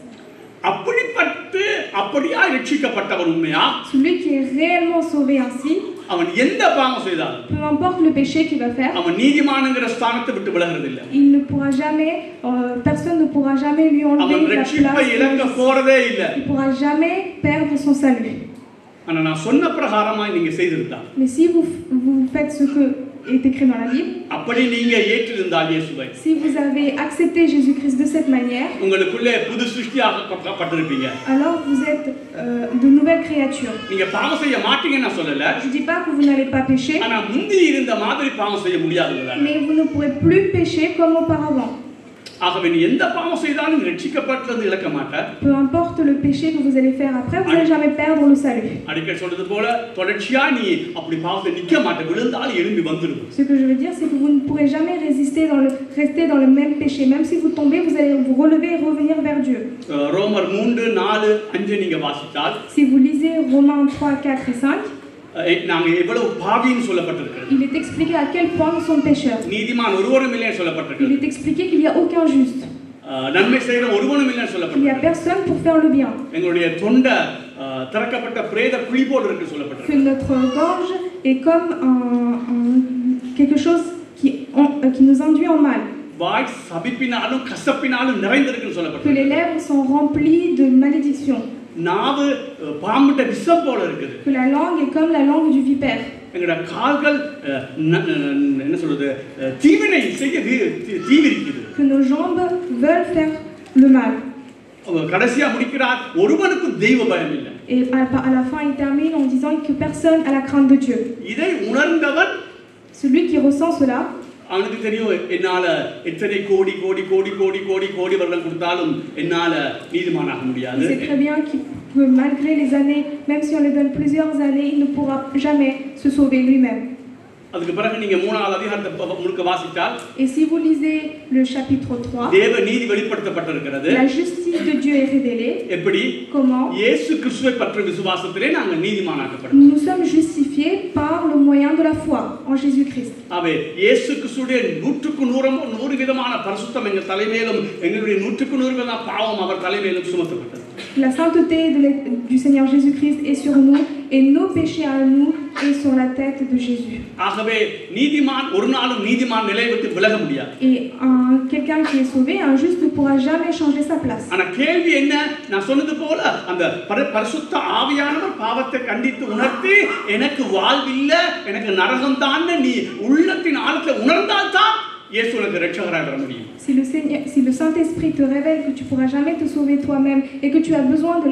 அப்படிப்பட்டு அப்படியா ரட்சிக்கப்பட்டவன் உண்மையா? Celui qui est réellement sauvé ainsi, அவன் எந்த பாவம் செய்தாலும், peu importe le péché qu'il va faire, அவன் நீதிமான்ங்கிற ஸ்தானத்தை விட்டு விலகிறது இல்லை. il ne pourra jamais, personne ne pourra jamais lui enlever அவன் la ரட்சிப்பை place. இழக்க போறதே இல்லை. Il pourra jamais perdre son salut. ஆனா நான் சொன்ன பிரகாரமாய் நீங்க செய்திருந்தா, Mais si vous faites ce que est écrit dans la Bible, அப்படி நீங்க ஏற்றிருந்தால் இயேசுவை, si vous avez accepté Jésus-Christ de cette manière, உங்களுக்குள்ளே புது சிருஷ்டியாக்கப்பட்டிருப்பீங்க. alors vous êtes de nouvelles créatures. நீங்க பாவம் செய்ய மாட்டீங்கன்னு நான் சொல்லல. Je dis pas que vous n'allez pas pécher, ஆனா முந்தி இருந்த மாதிரி பாவம் செய்ய முடியாதுங்களா? mais vous ne pourrez plus pécher comme auparavant. ஆகவே நீ எந்த பாவம் செய்தாலும் ரட்சிக்கப்பட்டது இழக்க மாட்ட. Peu importe le péché que vous allez faire après, vous n'allez jamais perdre le salut. அடிக்கடி சொல்றது போல தொடர்ச்சியா நீ அப்படி பாவத்தை நிக்க மாட்ட, விழுந்தால் எழும்பி வந்துடும். Ce que je veux dire, c'est que vous ne pourrez jamais rester dans le même péché. Même si vous tombez, vous allez vous relever et revenir vers Dieu. ரோமர் 3:4-5 நீங்க வாசித்தால், Si vous lisez Romains 3, 4 et 5, நாங்க எவ்வளவு பாவின்னு சொல்லப்பட்டிருக்கிறது. il est expliqué à quel point nous sommes pécheurs. நீதிமான் ஒருவரும் இல்லைன்னு Il சொல்லப்பட்டிருக்கிறது. est expliqué qu'il n'y a aucun juste. நன்மை செய்யற ஒருவனும் இல்லைன்னு Il n'y a சொல்லப்பட்டிருக்கிறது. personne pour faire le bien. எங்களுடைய தொண்டை திறக்கப்பட்ட பிரேத குழி போல் இருக்கு Que சொல்லப்பட்டிருக்கிறது. notre gorge est comme quelque chose qui nous induit en mal. வாய் சபிப்பினாலும் கசப்பினாலும் நிறைந்திருக்குன்னு Que சொல்லப்பட்டிருக்கு. les lèvres sont remplies de malédiction. நாவு பாம்புட்ட விஷம் போல இருக்குது. que la langue est comme la langue du vipère. எங்களோட கால்கள் என்ன சொல்றது தீவினை செய்ய தீவிரிக்குது. Que nos jambes veulent faire le mal. கடைசியா முடிக்கிறார், ஒருவனுக்கும் தெய்வ பயம் இல்லை. Et à la fin, il termine en disant que personne a la crainte de Dieu. இதை உணர்ந்தவன், celui qui ressent cela, அவனுக்கு தெரியும், என்னால எத்தனை கோடி கோடி கோடி கோடி கோடி கோடி வருடம் கொடுத்தாலும் என்னால நீதிமானாக முடியாது. il sait très bien que malgré les années, même si on lui donne plusieurs années, il ne pourra jamais se sauver lui-même. அதுக்கு பிறகு நீங்க 3வது அதிகாரத்தை முழுக்க வாசித்தால், et si vous lisez le chapitre 3, தேவ நீதி வெளிப்படுத்தப்பட்டிருக்கிறது. la justice de Dieu est révélée. எப்படி? comment? இயேசு கிறிஸ்துவை பற்றிய விசுவாசத்திலே நாங்கள் நீதிமானாக்கப்படுகிறோம். nous sommes justifiés par le moyen de la foi en Jésus-Christ. ஆவே இயேசு கிறிஸ்துவுடைய 100% விதமான பரிசுத்தம் எங்கள் தலைமையிலும், எங்களுடைய 100% விதமான பாவம் அவர் தலைமையிலும் சுமத்தப்பட்டது. La sainteté du Seigneur Jésus-Christ est sur nous et nos péchés à nous est sur la tête de Jésus. ஆகவே நீதிமான் ஒரு நாளும் நீதிமான் நிலை விட்டு விலக முடியாது. Et quelqu'un qui est sauvé, un juste ne pourra jamais changer sa place. ஆனா கேள்வி என்ன? நான் சொன்னது போல அந்த பரிசுத்த ஆவியானவர் பாவத்தை கண்டித்து உணர்த்தி எனக்கு வாழ்வில்ல, எனக்கு நரகம் தான் நீ உள்ளத்தின் ஆழத்தை உணர்ந்தால் தான் இயேசு உனக்கு இரட்சகராக வர முடியும். Si le Saint-Esprit te révèle que tu ne pourras jamais te sauver toi-même et que tu as besoin de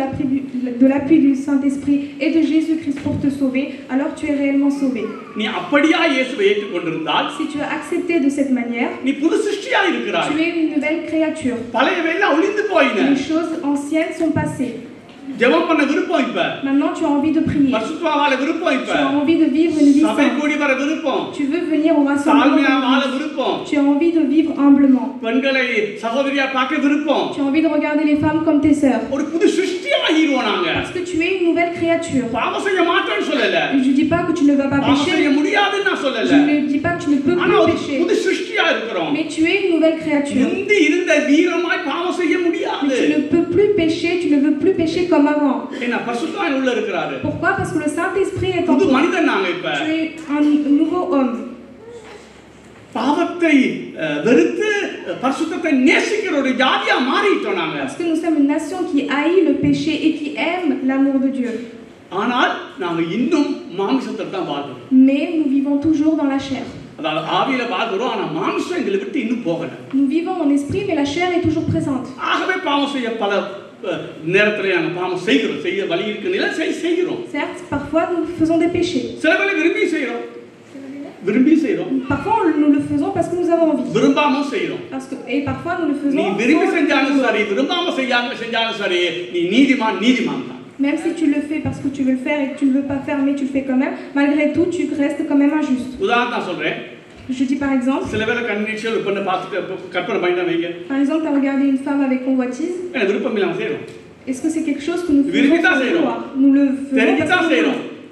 l'appui du Saint-Esprit et de Jésus-Christ pour te sauver, alors tu es réellement sauvé. நீ அப்படியே இயேசுவை ஏற்றுக்கொண்டிருந்தால், si tu as accepté de cette manière, நீ புது சிருஷ்டியா இருக்கிறாய். tu es une nouvelle créature. பழையவையெல்லாம் ஒளிந்து போயின. Les choses anciennes sont passées. ஜெபம் பண்ண விருப்பம் இப்ப. Maintenant tu as envie de prier. பரிசுத்தமா வாழ விருப்பம் இப்ப. Tu as envie de vivre une vie சபை sainte. கூடி வர விருப்பம். Tu veux venir au rassemblement. தாழ்மையா வாழ விருப்பம். Tu as envie de vivre humblement. பெண்களை சகோதரியா பார்க்க விருப்பம். Tu as envie de regarder les femmes comme tes sœurs. ஒரு புது சிருஷ்டியா ஆகிரோம் நாங்க. Parce que tu es une nouvelle créature. பாவம் செய்ய மாட்டேன்னு சொல்லல. Je dis pas que tu ne vas pas பாவம் pécher. செய்ய முடியாதுன்னு நான் சொல்லல. Je ne dis pas que tu ne peux ஆனா plus ஒரு pécher. புது சிருஷ்டியா இருக்கிறோம். Mais tu es une nouvelle créature. முந்தி இருந்த வீரமாய் பாவம் செய்ய முடியாது. Mais tu ne peux plus pécher, tu ne veux plus pécher comme avant. ஏன்னா பரிசுத்தம் உள்ள இருக்கிறாரு. Pourquoi? Parce que le Saint-Esprit est en புது toi. மனிதன் நாங்க இப்ப. Tu es un nouveau homme. பாவத்தை வெறுத்து பரிசுத்தத்தை நேசிக்கிற ஒரு ஜாதியா மாறிட்டோம் நாங்க. Parce que nous sommes une nation qui haït le péché et qui aime l'amour de Dieu. ஆனால் நாங்க இன்னும் மாம்சத்தில் தான் வாழ்றோம். Mais nous vivons toujours dans la chair. அதாவது ஆவியில வாழ்றோம், ஆனா மாம்சம் எங்களை விட்டு இன்னும் போகல. Nous vivons en esprit, mais la chair est toujours présente. ஆகவே பாவம் செய்ய பல நேரத்துல நாங்க பாவம் செய்கிறோம், செய்ய வழி இருக்குன்னு செய்கிறோம். Certes, parfois nous faisons des péchés. சில வேளை விரும்பி செய்கிறோம். விரும்பி செய்கிறோம். Parfois nous le faisons parce que nous avons envie. விரும்பாம செய்கிறோம். Et parfois nous le faisons. நீ விரும்பி செஞ்சாலும் சரி, விரும்பாம செஞ்சாலும் சரி, நீ நீதிமான் தான். Même si tu le fais parce que tu veux le faire et que tu ne veux pas faire, mais tu le fais quand même, malgré tout, tu restes quand même injuste. உதாரணம் சொல்றேன். Je dis par exemple. சில வேளை கண்ணிச்சல் பண்ண பார்த்துட்டு கற்பனை பண்ணிட்டு வைங்க. Par exemple, tu as regardé une femme avec convoitise. எனக்கு விருப்பம் இல்லாம செய்றோம். Est-ce que c'est quelque chose que nous faisons sans vouloir? Nous le faisons parce que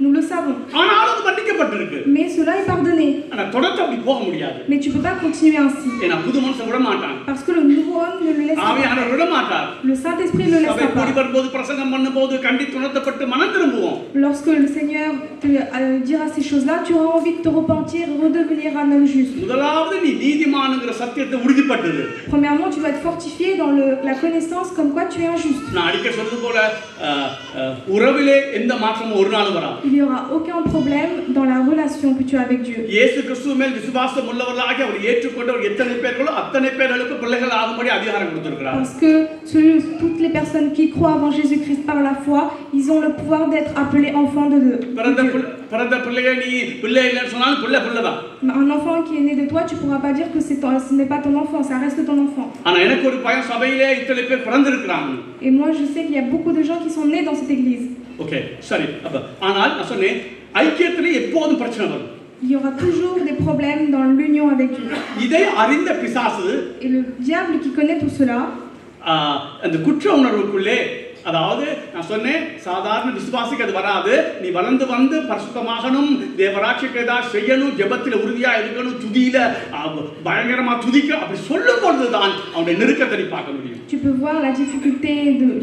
nous le savons. ஆனாலும் அது மன்னிக்கப்பட்டிருக்கு. Mais cela est pardonné. ஆனா தொடர்ந்து அப்படி போக முடியாது. Mais tu peux pas continuer ainsi. ஏன்னா புது மனுஷன் விட மாட்டான். Parce que le nouveau homme ne le laisse pas. ஆவியானவர் விட மாட்டார். Le Saint-Esprit ne le laisse pas. சபை வரும்போது பிரசங்கம் பண்ணும்போது கண்டித்து உணர்த்தப்பட்டு மனம் திரும்புவோம். Lorsque le Seigneur te dira ces choses-là, tu auras envie de te repentir, redevenir un homme juste. முதலாவது நீ நீதிமான்ங்கற சத்தியத்தை உறுதிப்படுத்து. Premièrement, tu vas te fortifier dans la connaissance comme quoi tu es injuste. நான் அடிக்கடி சொல்றது போல உறவிலே எந்த மாற்றமும் ஒரு நாள் வராது. Il n'y aura aucun problème dans la relation que tu as avec Dieu. இயேசு கிறிஸ்து மேல் விசுவாசம் உள்ளவர்களாக அவர் ஏற்றுக்கொண்டவர் எத்தனை பேர்களோ அத்தனை பேர்களுக்கு பிள்ளைகள் ஆகும்படி அதிகாரம் கொடுத்திருக்கிறார். Parce que toutes les personnes qui croient en Jésus-Christ par la foi, ils ont le pouvoir d'être appelés enfants de Dieu. பிறந்த பிள்ளையை நீ பிள்ளை இல்லைன்னு சொன்னாலும் பிள்ளைதான். Un enfant qui est né de toi, tu pourras pas dire que ce n'est pas ton enfant, ça reste ton enfant. ஆனா எனக்கு ஒரு பையன் சபையிலே இத்தனை பேர் பிறந்திருக்காங்க. Et moi je sais qu'il y a beaucoup de gens qui sont nés dans cette église. Okay சரி. அப்ப ஆனால் நான் சொன்னேன் ஐக்கியத்திலே எப்போதும் பிரச்சனை வரும். Il y aura toujours des problèmes dans l'union avec Dieu. இதை அறிந்த பிசாசு et le diable qui connaît tout cela அந்த குற்ற உணர்வுக்குள்ளே, அதாவது நான் சொன்னேன் சாதாரண விசுவாசிக்கு அது வராது. நீ வளர்ந்து வந்து பரிசுத்தமாகணும், தேவராட்சிக்கு ஏதாவது செய்யணும், ஜெபத்தில் உறுதியா இருக்கணும், துதியில பயங்கரமா துதிக்க அப்படி சொல்லும் பொழுதுதான் அவனுடைய நெருக்கத்தை நீ பார்க்க முடியும். Tu peux voir la difficulté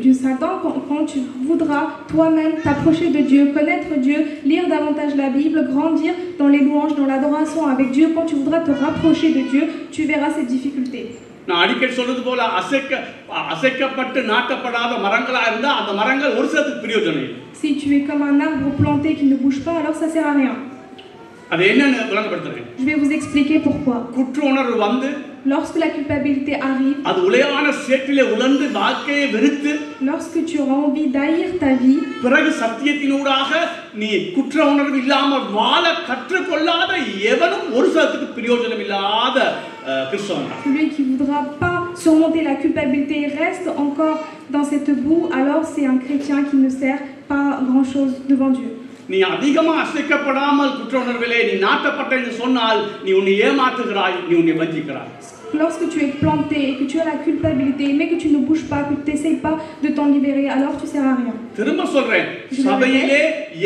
du Satan quand tu voudras toi-même t'approcher de Dieu, connaître Dieu, lire davantage la Bible, grandir dans les louanges, dans l'adoration avec Dieu. Quand tu voudras te rapprocher de Dieu, tu verras cette difficulté. நான் அடிக்கடி சொல்றது போல அசைக்கப்பட்டு நாட்டப்படாத மரங்களா இருந்தா அந்த மரங்கள் ஒரு சிலத்துக்கு பிரயோஜனம் இல்லை. Si tu es comme un arbre planté qui ne bouge pas, alors ça sert à rien. அது என்னன்னு விளங்கப்படுத்துறேன். Je vais vous expliquer pourquoi. குற்ற உணர்வு வந்து Lorsque la culpabilité arrive, அது உளையான சேற்றிலே உலர்ந்து வாழ்க்கையை வெறுத்து lorsque tu auras envie d'haïr ta vie, பிறகு சத்தியத்தினூடாக நீ குற்ற உணர்வு இல்லாமல் வாழ கற்றுக்கொள்ளாத எவனும் ஒரு சிலத்துக்கு பிரயோஜனம் இல்லாத கிறிஸ்தவன் தான். celui qui ne voudra pas surmonter la culpabilité et reste encore dans cette boue, alors c'est un chrétien qui ne sert pas grand-chose devant Dieu. நீ அதிகமா அசைக்கப்படாமல் குற்ற உணர்விலே நீ நாட்டப்பட்ட என்று சொன்னால் நீ உன்னை ஏமாற்றுகிறாய், நீ உன்னை வஞ்சிக்கிறாய். Lorsque tu es planté et que tu as la culpabilité, mais que tu ne bouges pas, que tu n'essayes pas de t'en libérer, alors tu ne sers à rien. திரும்ப சொல்றேன், சபையிலே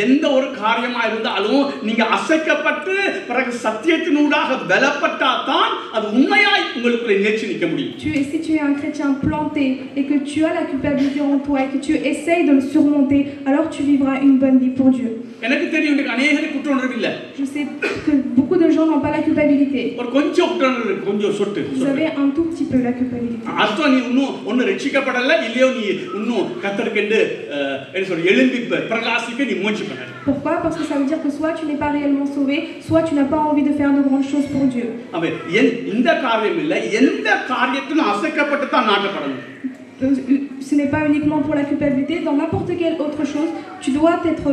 எந்த ஒரு காரியமா இருந்தாலும் நீங்க அசைக்கப்பட்டு பிறகு சத்தியத்தினூடாக பலப்பட்டா தான் அது உண்மையாய் உங்களுக்குள்ளே நிலைச்சு நிற்க முடியும். Si tu es un chrétien planté et que tu as la culpabilité en toi et que tu essayes de le surmonter, alors tu vivras une bonne vie pour Dieu. எனக்கு தெரியும் இன்னைக்கு அநேகருக்கு குற்ற உணர்வு இல்ல. Je sais que beaucoup de gens n'ont pas la culpabilité. ஒரு கொஞ்சம் குற்ற உணர்வு, கொஞ்சம் சொட்டு. Vous avez un tout petit peu la culpabilité. அர்த்தம் நீ இன்னும் ஒன்னு ரட்சிக்கப்படல, இல்லையோ நீ இன்னும் கர்த்தருக்கு என்ன சொல்ற எழும்பி பிரகாசிக்க நீ முயற்சி பண்ண. Pourquoi? Parce que ça veut dire que soit tu n'es pas réellement sauvé, soit tu n'as pas envie de faire de grandes choses pour Dieu. அப்ப இந்த காரியம் இல்ல, எந்த காரியத்திலும் அசைக்கப்பட்டு தான் நாட்டப்படணும். Ce n'est pas uniquement pour la culpabilité, dans n'importe quelle autre chose, tu dois être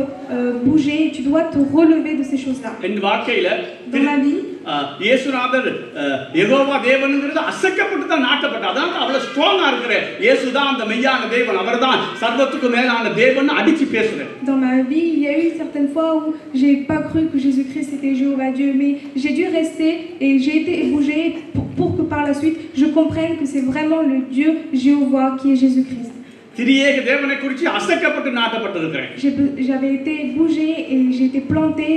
bougé, tu dois te relever de ces choses-là. Dans ma vie, இயேசுநாதர் யெகோவா தேவன்ங்கிறது அசைக்கப்பட்டு தான் நாட்டப்பட்டார். அதான் அவ்வளவு ஸ்ட்ராங்கா இருக்கிற இயேசுதான் அந்த மெய்யான தேவன், அவர்தான் சர்வத்துக்கு மேலான தேவன் அடிச்சு பேசுறேன். Dans ma vie, il y a eu certaines fois où j'ai pas cru que Jésus-Christ était Jéhovah Dieu, mais j'ai dû rester et j'ai été bougé pour que par la suite je comprenne que c'est vraiment le Dieu Jéhovah qui est Jésus-Christ. திரியேக தேவனை குறித்து அசைக்கப்பட்டு நாட்டப்பட்டிருக்கிறேன். J'avais été bougé et j'ai été planté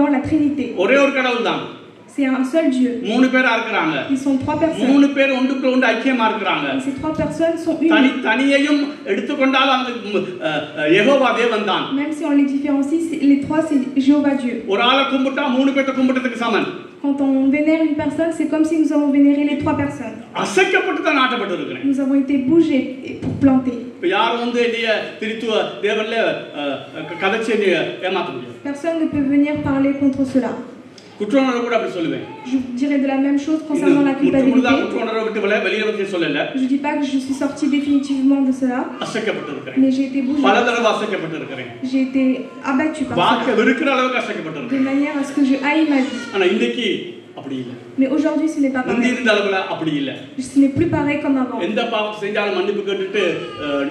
dans la Trinité. ஒரே ஒரு கடவுள் தான். C'est un seul Dieu. மூணு பேரா இருக்காங்க. Ils sont trois personnes. மூணு பேர் ஒன்றுக்குள்ள ஒன்று ஐக்கியமா இருக்காங்க. Ces trois personnes sont unies. தனியையும் எடுத்துக்கொண்டாலும் அந்த யெகோவா தேவன் தான். Même si on les différencie, les trois c'est Jéhovah Dieu. ஒரு ஆளை கும்பிட்டா மூணு பேர்த்த கும்பிட்டதுக்கு சமம். Quand on vénère une personne, c'est comme si nous avons vénéré les trois personnes. அசைக்கப்பட்டு தான் நாட்டப்பட்டிருக்கிறேன். Nous avons été bougés pour planter. இப்ப யார் வந்து இந்த திருத்துவ தேவன்ல கதைச்சு ஏமாத்த முடியும்? Personne ne peut venir parler contre cela. குற்றவுணர்வு கூட அப்படி சொல்லுவேன். Je dirais de la même chose concernant la culpabilité. குற்றவுணர்வு விட்டு வெளியே வந்து சொல்லல. Je dis pas que je suis sorti définitivement de cela. அசைக்கப்பட்டிருக்கிறேன். Mais j'ai été bougé. பல தடவை அசைக்கப்பட்டிருக்கிறேன். J'ai été abattu par cela. வாக்க வெறுக்கிற அளவுக்கு அசைக்கப்பட்டிருக்கிறேன். De manière à ce que je haïs ma vie. ஆனா இன்னைக்கு அப்படி இல்ல. Mais aujourd'hui ce n'est pas pareil. இந்த அளவுல அப்படி இல்ல. Ce n'est plus pareil comme avant. எந்த பாவத்தை செஞ்சாலும் மன்னிப்பு கேட்டுட்டு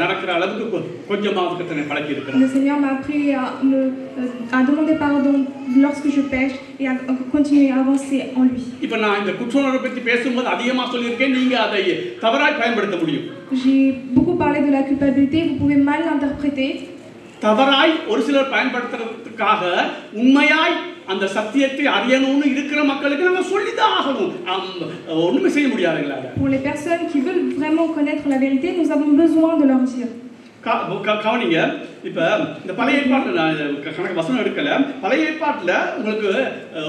நடக்கிற அளவுக்கு கொஞ்சமாவது கர்த்தனை பழக்கி இருக்கிறார். Le Seigneur m'a appris à demander pardon lorsque je pêche et à continuer à avancer en lui. இப்போ நான் இந்த குற்றவுணர்வை பத்தி பேசும்போது அதிகமா சொல்லியிருக்கேன், நீங்க அதை தவறாய் பயன்படுத்த முடியும். J'ai beaucoup parlé de la culpabilité, vous pouvez mal l'interpréter. தவறாய் ஒரு சிலர் பயன்படுத்துறதுக்காக உண்மையாய் அந்த சத்தியத்தை அறியணும்னு இருக்கிற மக்களுக்கு நம்ம சொல்லிதான் ஆகணும். ஒண்ணுமே செய்ய முடியாதுங்களா? Pour les personnes qui veulent vraiment connaître la vérité, nous avons besoin de leur dire. கவனிங்க, இப்ப இந்த பழைய ஏற்பாட்டுல கணக்கு வசனம் எடுக்கல, பழைய ஏற்பாட்டுல உங்களுக்கு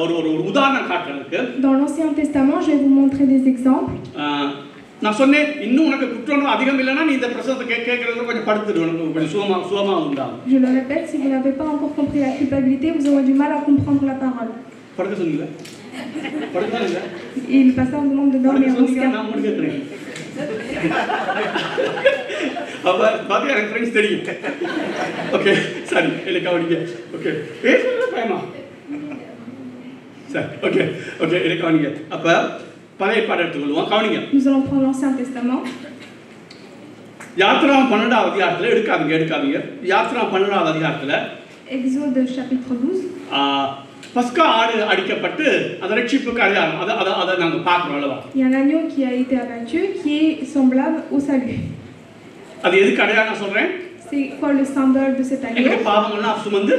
ஒரு உதாரணம் காட்டுறதுக்கு. Dans l'Ancien Testament, je vais vous montrer des exemples. நான் சொன்னேன், இன்னும் உனக்கு குற்றம் அதிகம் இல்லைன்னா நீ இந்த பிரசனத்தை கேட்கறதுல கொஞ்சம் படுத்துடு, உனக்கு கொஞ்சம் சுகமா உண்டாகும். Je le répète, si vous n'avez pas encore compris la culpabilité, vous aurez du mal à comprendre la parole. படுக்க சொன்னீங்க? படுத்தாங்க. Et le pasteur me demande de dormir aussi. நான் மூடி கேட்கிறேன். அப்ப பாதி எனக்கு ஃப்ரெண்ட்ஸ் தெரியும். ஓகே, சரி, எனக்கு கவனிங்க. ஓகே, பேசுறது பயமா? சரி, ஓகே, எனக்கு கவனிங்க. அப்ப பழைய ஏற்பாடு எடுத்துக்கொள்வோம், கவனிங்க. Nous allons prendre l'Ancien Testament. யாத்திராகமம் 12வது அதிகாரத்துல எடுக்காதீங்க. யாத்திராகமம் 12வது அதிகாரத்துல Exode chapitre 12. பஸ்கா ஆடு அடிக்கப்பட்டு அந்த ரட்சிப்புக்கு அடையாளம் அதை நாங்க பார்க்கிறோம் அல்லவா? Il y a un agneau qui a été abattu qui est semblable au salut. அது எதுக்கு அடையாளம் சொல்றேன்? C'est quoi le symbole de cet agneau? எங்க பாவங்கள்லாம் சுமந்து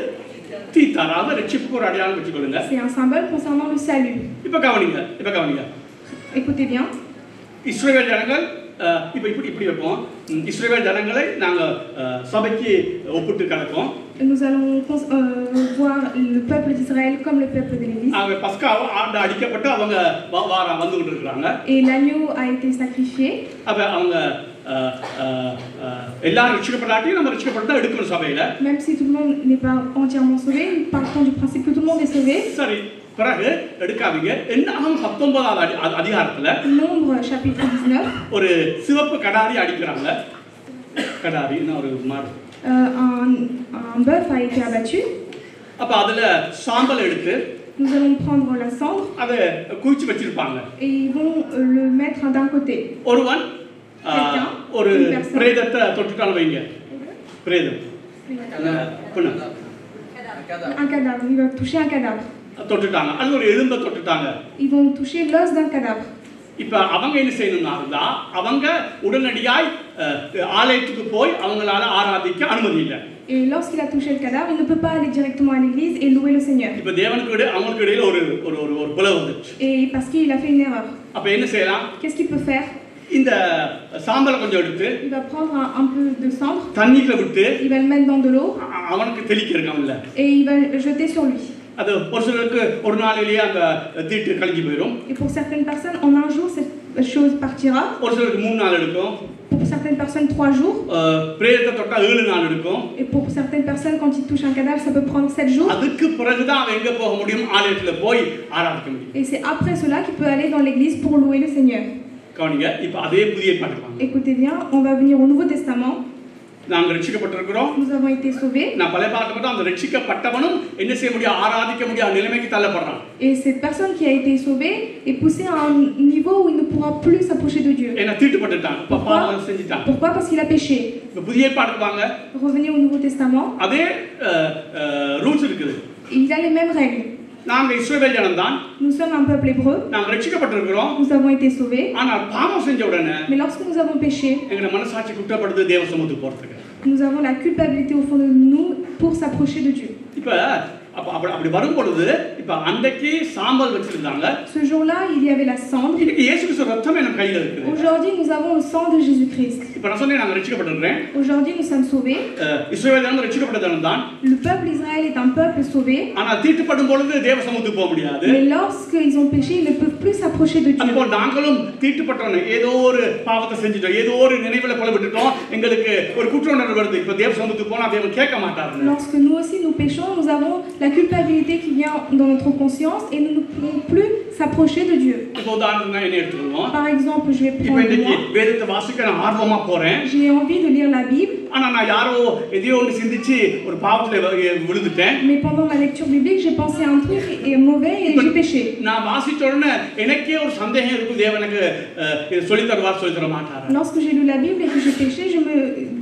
தீத்தாராக ரட்சிப்புக்கு ஒரு அடையாளம் வச்சுக்கொள்ளுங்க. C'est un symbole concernant le salut. இப்ப கவனிங்க. Écoutez bien. இஸ்ரவேல் ஜனங்கள் இப்ப இப்படி வைப்போம். இஸ்ரவேல் ஜனங்களை நாங்க சபைக்கு ஒப்பிட்டு கிடப்போம். Nous allons voir le peuple d'Israël comme le peuple de l'Église. அவங்க பஸ்கா ஆண்டு அடிக்கப்பட்டு அவங்க வந்துகிட்டு இருக்காங்க. Et l'agneau a été sacrifié. அப்ப அவங்க எல்லாரும் ரட்சிக்கப்படாட்டியும் நம்ம ரட்சிக்கப்பட்டா எடுக்கணும் சபையில. Même si tout le monde n'est pas entièrement sauvé, nous partons du principe que tout le monde est sauvé. சரி, பிறகு எடுக்காதீங்க. என்னாகும் 19வது அதிகாரத்துல Nombre chapitre 19. ஒரு சிவப்பு கடாரி அடிக்கிறாங்க. கடாரின்னா ஒரு மாடு. Un bœuf a été abattu. அப்ப அதுல சாம்பல் எடுத்து Nous allons prendre la cendre அதை குவிச்சு வச்சிருப்பாங்க. et ils vont le mettre d'un côté. ஒருவன் ஒரு பிரேதத்தை தொட்டுட்டான்னு வைங்க. பிரேதம் Un cadavre, ils vont toucher un cadavre. தொட்டுட்டாங்க. அது ஒரு எலும்பை தொட்டுட்டாங்க. Ils vont toucher l'os d'un cadavre. இப்ப அவங்க என்ன செய்யணும்னா அவங்க உடனடியாய் ஆலயத்துக்கு போய் அவங்களால ஆராதிக்க அனுமதி இல்லை. Et lorsqu'il a touché le cadavre, il ne peut pas aller directement à l'église et louer le Seigneur. இப்ப தேவனுக்கு அவங்களுக்கு இடையில ஒரு பிளவு வந்துச்சு. Et parce qu'il a fait une erreur. அப்ப என்ன செய்யலாம்? Qu'est-ce qu'il peut faire? இந்த சாம்பலை கொஞ்சம் எடுத்து Il va prendre un peu de cendre. தண்ணீர்ல விட்டு Il va le mettre dans de l'eau. அவனுக்கு தெளிக்கிறதுல. Et il va le jeter sur lui. அது ஒரு சிலருக்கு ஒரு நாளிலேயே அந்த தீட்டு கழிஞ்சு போயிடும். Et pour certaines personnes, en un jour, cette chose partira. ஒரு சிலருக்கு 3 நாள் எடுக்கும். Pour certaines personnes, 3 jours. பிரேதத்தை தொட்டா 7 நாள் எடுக்கும். Et pour certaines personnes, quand ils touchent un cadavre, ça peut prendre 7 jours. அதுக்கு பிறகுதான் அவன் எங்க போக முடியும்? ஆலயத்துல போய் ஆராதிக்க முடியும். Et c'est après cela qu'il peut aller dans l'église pour louer le Seigneur. கவனிங்க, இப்ப அதே புதிய ஏற்பாடு. Écoutez bien, on va venir au Nouveau Testament. நாங்க ரட்சிக்கப்பட்டிருக்கிறோம். Nous avons été sauvés. நான் பல பார்க்க மட்டும் அந்த ரட்சிக்கப்பட்டவனும் என்ன செய்ய முடியும்? ஆராதிக்க முடியாத நிலைமைக்கு தள்ளப்படுறான். Et cette personne qui a été sauvée est poussée à un niveau où il ne pourra plus s'approcher de Dieu. ஏன்னா தீட்டுப்பட்டுட்டான். பாவம் செஞ்சிட்டான். Pourquoi? Parce qu'il a péché. இப்ப புதிய ஏற்பாடுக்கு வாங்க. Revenez au Nouveau Testament. அதே ரூல்ஸ் இருக்குது. Il a les mêmes règles. நாங்க இஸ்ரவேல் ஜனம்தான். Nous sommes un peuple hébreu. நாங்க ரட்சிக்கப்பட்டிருக்கிறோம். Nous avons été sauvés. ஆனா பாவம் செஞ்ச உடனே Mais lorsque nous avons péché, எங்க மனசாட்சி குற்றப்படுது தேவ சமூகத்துக்கு போறதுக்கு. nous avons la culpabilité au fond de nous pour s'approcher de Dieu. இப்ப அப்படி வரும் பொழுது இப்ப அன்றைக்கு சாம்பல் வச்சிருந்தாங்க. Ce jour-là, il y avait la cendre. இன்னைக்கு இயேசு கிறிஸ்து ரத்தம் நம்ம கையில இருக்குது. Aujourd'hui, nous avons le sang de Jésus-Christ. இப்ப நான் சொன்னேன் நாங்க ரட்சிக்கப்பட்டிருக்கிறேன். Aujourd'hui, nous sommes sauvés. இஸ்ரவேல் ஜனம் ரட்சிக்கப்பட்டவன்தான். Le peuple d'Israël est un peuple sauvé. ஆனா தீட்டுப்படும் பொழுது தேவ சமூகத்துக்கு போக முடியாது. Mais lorsqu'ils ont péché, ils ne peuvent plus s'approcher de Dieu. அப்போ நாங்களும் தீட்டுப்பட்டவங்க ஏதோ ஒரு பாவத்தை செஞ்சிட்டோம், ஏதோ ஒரு நினைவுல கொலை விட்டுட்டோம், எங்களுக்கு ஒரு குற்ற உணர்வு வருது. இப்ப தேவ சமூகத்துக்கு போனா தேவன் கேட்க மாட்டாரு. Lorsque nous aussi nous péchons, nous avons la culpabilité qui vient dans notre conscience et nous ne pouvons plus s'approcher de Dieu. இப்போ உதாரணத்துக்கு என்ன எடுத்துக்குவோம்? Par exemple, je vais இப்போ prendre இன்னைக்கு moi. வேதத்தை வாசிக்க நான் ஆர்வமா போறேன். J'ai envie de lire la Bible. ஆனா நான் யாரோ எதையோ ஒன்று சிந்திச்சு ஒரு பாவத்துல விழுந்துட்டேன். Mais pendant ma lecture biblique, j'ai pensé à un truc et mauvais et j'ai péché. நான் வாசிச்ச உடனே எனக்கே ஒரு சந்தேகம் இருக்கும், தேவன் எனக்கு சொல்லி தருவார் சொல்லி தர மாட்டாரா? Lorsque j'ai lu la Bible et que j'ai péché,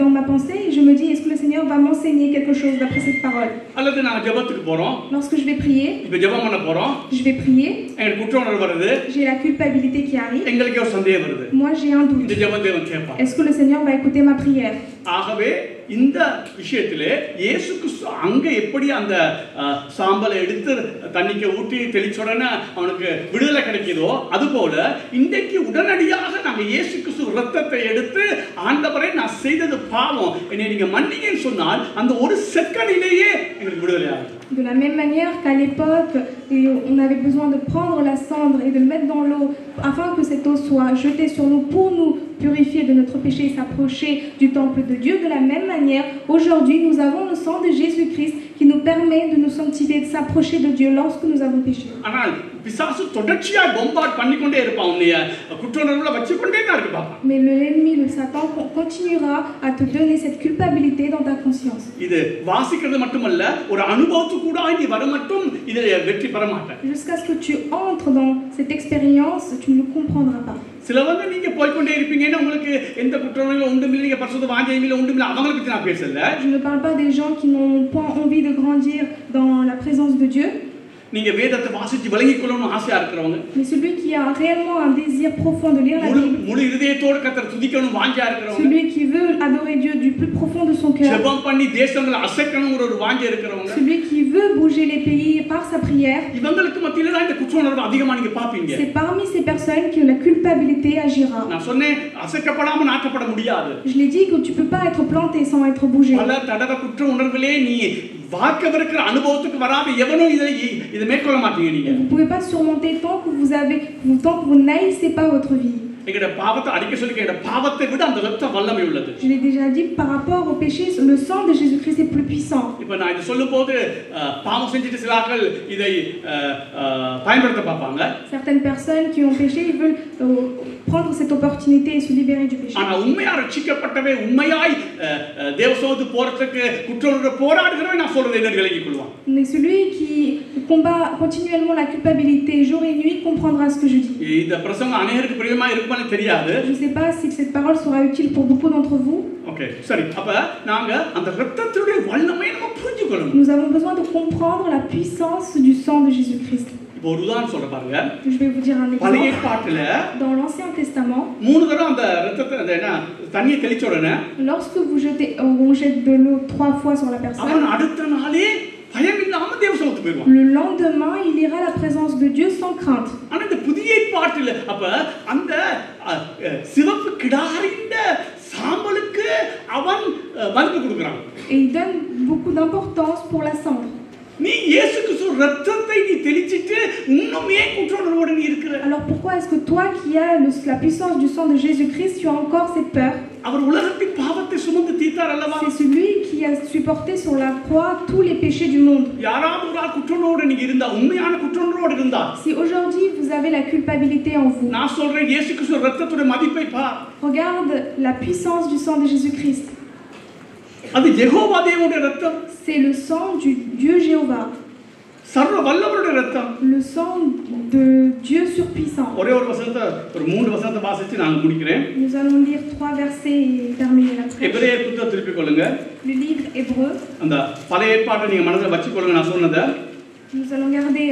dans ma pensée, je me dis, est-ce que le Seigneur va m'enseigner quelque chose d'après cette parole? அல்லது நான் ஜெபத்துக்கு போறோம். Lorsque je vais prier, இப்ப ஜெபம் பண்ண போறோம். je vais prier. எனக்கு குற்ற உணர்வு வருது. J'ai la culpabilité qui arrive. எங்களுக்கு ஒரு சந்தேகம் வருது. Moi, j'ai un doute. இந்த ஜெபம் தேவன் கேட்பார். Est-ce que le Seigneur va écouter ma prière? ஆகவே இந்த விஷயத்திலே இயேசு கிறிஸ்து அங்க எப்படி அந்த சாம்பலை எடுத்து தண்ணிக்கு ஊற்றி தெளிச்சோடனே அவனுக்கு விடுதலை கிடைக்குதோ அதுபோல இன்றைக்கு உடனடியாக நாங்கள் இயேசு கிறிஸ்து ரத்தத்தை எடுத்து ஆண்டவரை நான் செய்தது பாவம் என்னை நீங்க மன்னிங்கன்னு சொன்னால் அந்த ஒரு செகண்டிலேயே எங்களுக்கு விடுதலை ஆகும். De la même manière qu'à l'époque, on avait besoin de prendre la cendre et de le mettre dans l'eau afin que cette eau soit jetée sur nous pour nous purifier de notre péché et s'approcher du temple de Dieu. De la même manière, aujourd'hui, nous avons le sang de Jésus-Christ qui nous permet de nous sanctifier, de s'approcher de Dieu lorsque nous avons péché. பிசாசு தொடர்ச்சியா bombarde பண்ணிக்கொண்டே இருப்பான், உன்னைய குற்றவுணர்வுல வச்சுக்கொண்டே தான் இருப்பான். Mais l'ennemi, le Satan, continuera à te donner cette culpabilité dans ta conscience. இது வாசிக்கிறது மட்டுமல்ல, ஒரு அனுபவத்துக்கு கூட நீ வர மட்டும் இதிலே வெற்றி பெற மாட்டாய். Jusqu'à ce que tu entres dans cette expérience, tu ne le comprendras pas. சிலவங்க நீங்க போய்க்கொண்டே இருப்பீங்கன்னா உங்களுக்கு எந்த குற்றவுணர்வும் ஒன்றுமில்லை, நீங்க பரிசுத்த வாஞ்சையும் ஒன்றுமில்லை, அவங்களை பத்தி நான் பேசல. Je ne parle pas des gens qui n'ont pas envie de grandir dans la présence de Dieu. நீங்க வேதத்தை வாசிச்சு விளங்கிக் கொள்ளணும்னு ஆசையா இருக்கிறவங்க, Mais celui qui a réellement un désir profond de lire la Bible, முழு இதயத்தோட கர்த்தரை துதிக்கணும் வாஞ்சையா இருக்கிறவங்க, celui qui veut adorer Dieu du plus profond de son cœur, ஜெபம் பண்ணி தேசங்களை அசைக்கணும் ஒரு வாஞ்சை இருக்கிறவங்க, celui qui veut bouger les pays par sa prière, இவங்களுக்கு மத்தியில தான் இந்த குற்ற உணர்வு அதிகமா நீங்க பாப்பீங்க. c'est parmi ces personnes que la culpabilité agira. நான் சொன்னேன் அசைக்கப்படாம நாட்டப்பட முடியாது. Je l'ai dit que tu peux pas être planté sans être bougé. பல தடவை குற்ற உணர்விலே நீ வாக்கவருக்கிற அனுபவத்துக்கு வராம எவனும் இதை மேற்கொள்ள மாட்டீங்க நீங்க. Vous pouvez pas surmonter tant que vous n'haïssez pas votre vie. எங்கட பாவத்தை அடிக்க சொல்லி எங்கட பாவத்தை விட அந்த ரத்தம் வல்லமை உள்ளது. Je l'ai déjà dit, par rapport au péché, le sang de Jésus-Christ est plus puissant. இப்போ நான் இத சொல்லும்போது பாவம் செஞ்சிட்டு சிலாக்கள் இதை பயன்படுத்த பார்ப்பாங்க. Certaines personnes qui ont péché, ils veulent prendre cette opportunité et se libérer du péché. ஆனா உண்மையா ரட்சிக்கப்பட்டவே உண்மையாய் தேவசோது போறதுக்கு குற்றவாளியோட போராடுகிறவன் நான் சொல்றதை என்ன விளங்கிக் கொள்வான். Mais celui qui combat continuellement la culpabilité jour et nuit comprendra ce que je dis. இந்த பிரசங்கம் அநேகருக்கு பிரியமா இருக்குமான்னு தெரியாது. Je ne sais pas si cette parole sera utile pour beaucoup d'entre vous. Okay சரி, அப்ப நாங்க அந்த இரத்தத்துடைய வல்லமையை நம்ம புரிஞ்சுக்கணும். Nous avons besoin de comprendre la puissance du sang de Jésus-Christ. இப்போ ஒரு உதாரணம் சொல்ற பாருங்க. Je vais vous dire un பழைய exemple. ஏற்பாட்டுல Dans l'Ancien Testament, 3 தடவை அந்த இரத்தத்தை அந்த என்ன தண்ணியை தெளிச்ச உடனே lorsque on jette de l'eau 3 fois sur la personne, அவன் அடுத்த நாளே பயமில்லாம தேவசோத்துக்கு போயிடுவான். le lendemain, il ira à la présence de Dieu sans crainte. ஆனா இந்த புதிய ஏற்பாட்டுல அப்ப அந்த சிவப்பு கிடாரிந்த சாம்பலுக்கு அவன் மதிப்பு கொடுக்கறான். Et il donne beaucoup d'importance pour la cendre. நீ இயேசு கிறிஸ்து ரத்தத்தை நீ தெளிச்சிட்டு இன்னுமே குற்றவாளியோட நீ இருக்கிற. Alors pourquoi est-ce que toi qui as la puissance du sang de Jésus-Christ, tu as encore cette peur? அவர் உலகத்தின் பாவத்தை சுமந்து தீர்த்தார் அல்லவா? C'est celui qui a supporté sur la croix tous les péchés du monde. யாராவது ஒரு குற்றவாளியோட நீங்க இருந்தா, உண்மையான குற்றவாளியோட இருந்தா, Si aujourd'hui vous avez la culpabilité en vous, நான் சொல்றேன் இயேசு கிறிஸ்து ரத்தத்தோட மதிப்பை பார். regarde la puissance du sang de Jésus-Christ. அது யெகோவா தேவனுடைய ரத்தம். C'est le sang du Dieu Jéhovah. சர்வ வல்லவருடைய ரத்தம். Le sang de Dieu surpuissant. ஒரே ஒரு வசனத்தை ஒரு 3 வசனத்தை வாசிச்சு நான் முடிக்கிறேன். Nous allons lire 3 versets et terminer la prêche. எபிரேயர் புத்தகத்தை திருப்பிக் கொள்ளுங்க. Le livre hébreu. அந்த பழைய ஏற்பாட்டை நீங்க மனதில் வச்சுக்கொள்ளுங்க நான் சொன்னதை. Nous allons garder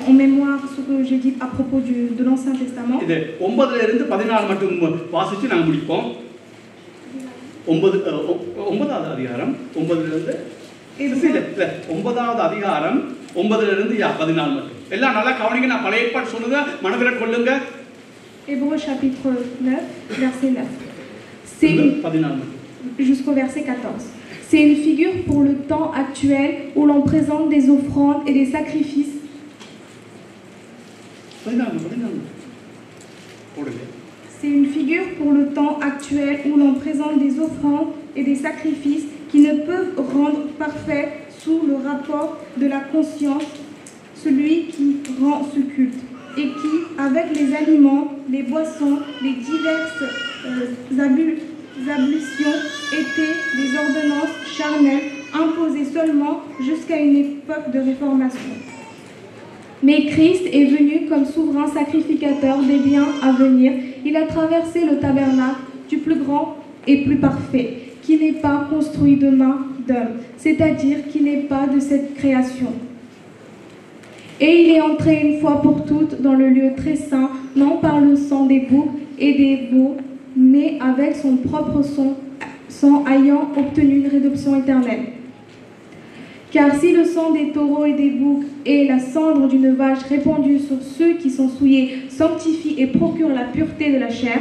en mémoire ce que j'ai dit à propos de l'Ancien Testament. இது 9ல இருந்து 14 மட்டும் வாசிச்சு நாங்க முடிப்போம். 9வது அதிகாரம் 9ல இருந்து 9வது அதிகாரம் 9ல இருந்து 14 மட்டும். எல்லாம் நல்லா கவனிங்க, நான் பழைய ஏற்பாடு சொன்னதை மனதில் கொள்ளுங்க. Hébreux chapitre 9 verset 9. C'est 14 மட்டும். jusqu'au verset 14. C'est une figure pour le temps actuel où l'on présente des offrandes et des sacrifices. 14 போடுங்க. C'est une figure pour le temps actuel où l'on présente des offrandes et des sacrifices qui ne peuvent rendre parfait sous le rapport de la conscience celui qui rend ce culte et qui, avec les aliments, les boissons, les diverses ablutions, étaient des ordonnances charnelles imposées seulement jusqu'à une époque de réformation. Mais Christ est venu comme souverain sacrificateur des biens à venir. Il a traversé le tabernacle du plus grand et plus parfait, qui n'est pas construit de main d'homme, c'est-à-dire qui n'est pas de cette création. Et il est entré une fois pour toutes dans le lieu très saint, non par le sang des boucs et des veaux, mais avec son propre sang ayant obtenu une rédemption éternelle. Car si le sang des taureaux et des boucs et la cendre d'une vache répandue sur ceux qui sont souillés sanctifie et procure la pureté de la chair,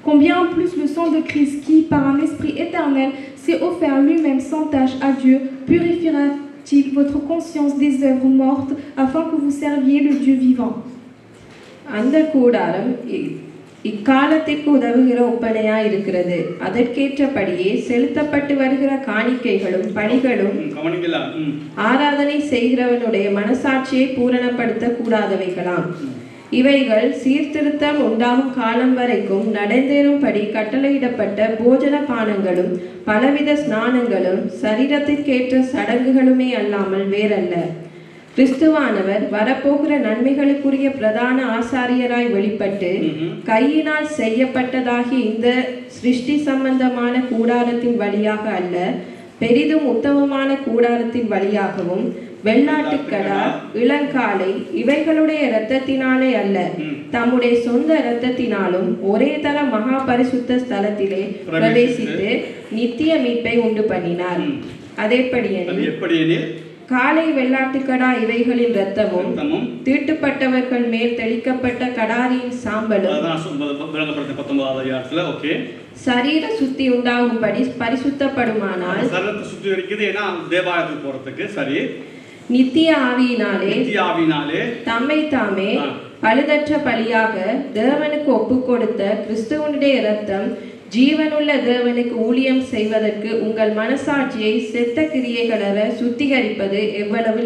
combien plus le sang de Christ qui, par un esprit éternel, s'est offert lui-même sans tache à Dieu, purifiera-t-il votre conscience des œuvres mortes afin que vous serviez le Dieu vivant. அந்த கூடாரம் இக்காலத்திற்கு உதவுகிற ஒப்பனையா இருக்கிறது. அதற்கேற்றபடியே செலுத்தப்பட்டு வருகிற காணிக்கைகளும் பலிகளும் ஆராதனை செய்கிறவனுடைய மனசாட்சியை பூரணப்படுத்த கூடாதவைகளாம். இவைகள் சீர்திருத்தம் உண்டாகும் காலம் வரைக்கும் நடந்தேறும்படி கட்டளையிடப்பட்ட போஜன பானங்களும் பலவித ஸ்நானங்களும் சரீரத்திற்கேற்ற சடங்குகளுமே அல்லாமல் வேறல்ல. கிறிஸ்துவானவர் வரப்போகிற நன்மைகளுக்குரிய பிரதான ஆசாரியராய் வெளிப்பட்டு கையினால் செய்யப்பட்டதாகிய இந்த சிருஷ்டி சம்பந்தமான கூடாரத்தின் வழியாக அல்ல, பெரிதும் உத்தமமான கூடாரத்தின் வழியாகவும் வெள்ளாட்டுக்கடா, இளங்காளை இவைகளுடைய இரத்தத்தினாலே அல்ல, தம்முடைய சொந்த இரத்தத்தினாலும் ஒரே தர மகா பரிசுத்த ஸ்தலத்திலே பிரவேசித்து நித்திய மீட்பை உண்டு பண்ணினார். அதேபடியெனில் காளை வெள்ளாட்டுக்கடா இவைகளின் இரத்தமும் தீட்டுப்பட்டவர்கள் மேல் தெளிக்கப்பட்ட கடாரியின் சாம்பலும் சரீர சுத்தி உண்டாகும்படி பரிசுத்தப்படுமானால் நித்திய ஆவியினாலே தம்மை தாமே பழுதற்ற பலியாக தேவனுக்கு ஒப்பு கொடுத்த கிறிஸ்துவனுடைய இரத்தம் ஜீவனுள்ள தேவனுக்கு ஊழியம் செய்வதற்கு உங்கள் மனசாட்சியை செத்த கிரியைகளற சுத்திகரிப்பது எவ்வளவு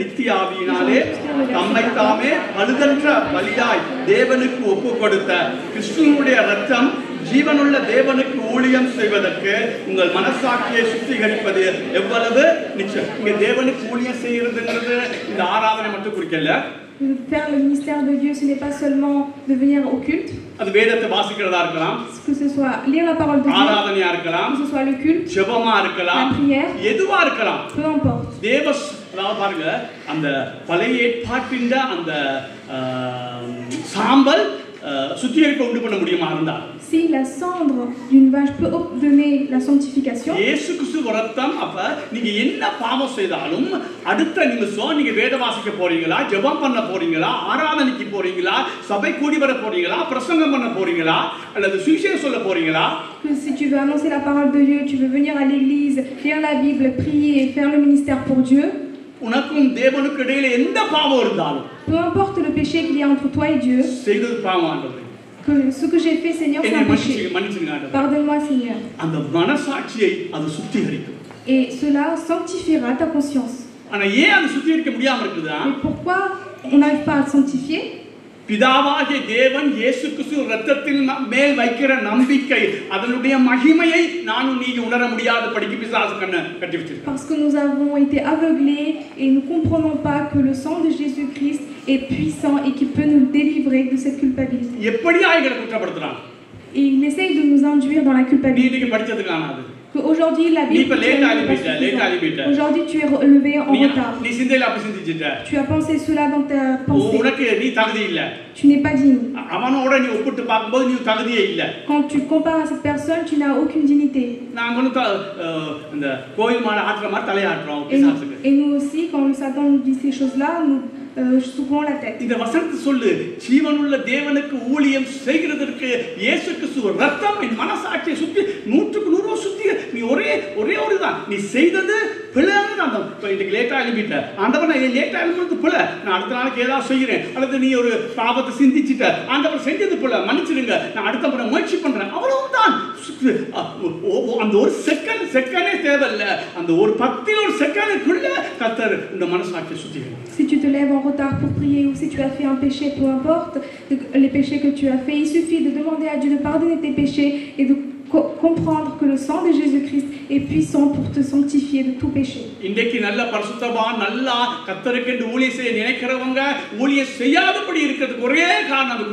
நித்திய ஆவியினாலே தம்மை தாமே பழுதற்ற பலியாய் தேவனுக்கு ஒப்பு கொடுத்த கிறிஸ்துவனுடைய இரத்தம் ஜீவனுள்ள தேவனுக்கு ஊழியம் செய்வதற்கு உங்கள் மனசாட்சியை சுத்திகரிப்பது எவ்வளவு நிச்சயம். இங்க தேவனுக்கு ஊழியம் செய்யறதுங்கிறது இந்த ஆராதனை மட்டும் குறிக்கல. Faire le ministère de Dieu, ce n'est pas seulement de venir au culte, அது வேதத்தை வாசிக்கிறதா இருக்கலாம், que ce soit lire la parole de Dieu, ஆராதனையா இருக்கலாம், que ce soit le culte, ஜெபமா இருக்கலாம், la prière, எதுவா இருக்கலாம், peu importe. அதாவது பாருங்க, அந்த பழைய ஏற்பாட்டின் அந்த சாம்பல் சுத்திகரிப்பை உண்டு பண்ண முடியுமா இருந்தால், si la cendre d'une vache peut donner la sanctification, இயேசு கிறிஸ்து ரத்தம். அப்ப நீங்க என்ன பாவம் செய்தாலும் அடுத்த நிமிஷம் நீங்க வேத வாசிக்க போறீங்களா, ஜெபம் பண்ண போறீங்களா, ஆராதனைக்கு போறீங்களா, சபை கூடி வர போறீங்களா, பிரசங்கம் பண்ண போறீங்களா, அல்லது சுவிசேஷம் சொல்ல போறீங்களா, que si tu veux annoncer la parole de Dieu, tu veux venir à l'église, lire la Bible, prier et faire le ministère pour Dieu, உனக்கும் தேவனுக்கு இடையில எந்த பாவம் இருந்தாலும், peu importe le péché qu'il y a entre toi et Dieu, செய்தது பாவம் ஆண்டவரே, que ce que j'ai fait, Seigneur, c'est un péché. Pardonne-moi, Seigneur. அந்த மனசாட்சியை அது சுத்திகரிக்கும். Et cela sanctifiera ta conscience. ஆனா ஏன் அது சுத்திகரிக்க முடியாம இருக்குதா? Et pourquoi on n'arrive pas à le sanctifier? பிதாவாகிய தேவன் இயேசு கிறிஸ்து இரத்தத்தின் மேல் வைக்கிற நம்பிக்கை அதனுடைய மகிமையை நானும் நீங்க உணர முடியாதபடிக்கு பிசாசு கண்ணை கட்டி வச்சிருக்கான். Parce que nous avons été aveuglés et nous comprenons pas que le sang de Jésus-Christ est puissant et qui peut nous délivrer de cette culpabilité. எப்படியா எங்களை குற்றப்படுத்துறான்? Et il essaye de nous induire dans la culpabilité. நீங்க படிச்சது காணாது. Aujourd'hui la Bible, aujourd'hui tu es relevé en retard. Tu as pensé cela dans ta pensée. Tu n'es pas digne. Quand tu compares à cette personne, tu n'as aucune dignité. Et nous aussi, quand le Satan nous dit ces choses-là, nous secouons la tête. இந்த வசனத்தை சொல்லு, ஜீவனுள்ள தேவனுக்கு ஊழியம் செய்கிறதற்கு இயேசு கிறிஸ்து ரத்தம் என் மனசாட்சியை சுத்தி 100% சுத்தி. நீ ஒரே ஒருதான் நீ செய்தது பிழைன்னு அந்த இன்னைக்கு லேட்டா எழுப்பிட்ட ஆண்டவர், நான் லேட்டா எழுப்புறது பிழை, நான் அடுத்த நாளைக்கு ஏதாவது செய்கிறேன், அல்லது நீ ஒரு பாவத்தை சிந்திச்சிட்ட, ஆண்டவர் செஞ்சது பிழை, மன்னிச்சிடுங்க, நான் அடுத்த முறை முயற்சி பண்றேன், அவ்வளவுதான். அந்த ஒரு செகண்டே தேவையில்ல, அந்த ஒரு 10 செகண்டுக்குள்ள கர்த்தர் இந்த மனசாட்சியை சுத்திகரிக்கும். Si tu te lèves en retard pour prier ou si tu as fait un péché, peu importe les péchés que tu as fait, il suffit de demander à Dieu de pardonner tes péchés et de comprendre que le sang de Jésus-Christ est puissant pour te sanctifier de tout péché. இன்றைக்கு நல்ல பரிசுத்தவான் நல்லா கர்த்தருக்கு ஊழியம் செய்ய நினைக்கிறவங்க ஊழியம் செய்யாதபடி இருக்கிறதுக்கு ஒரே காரணம் அது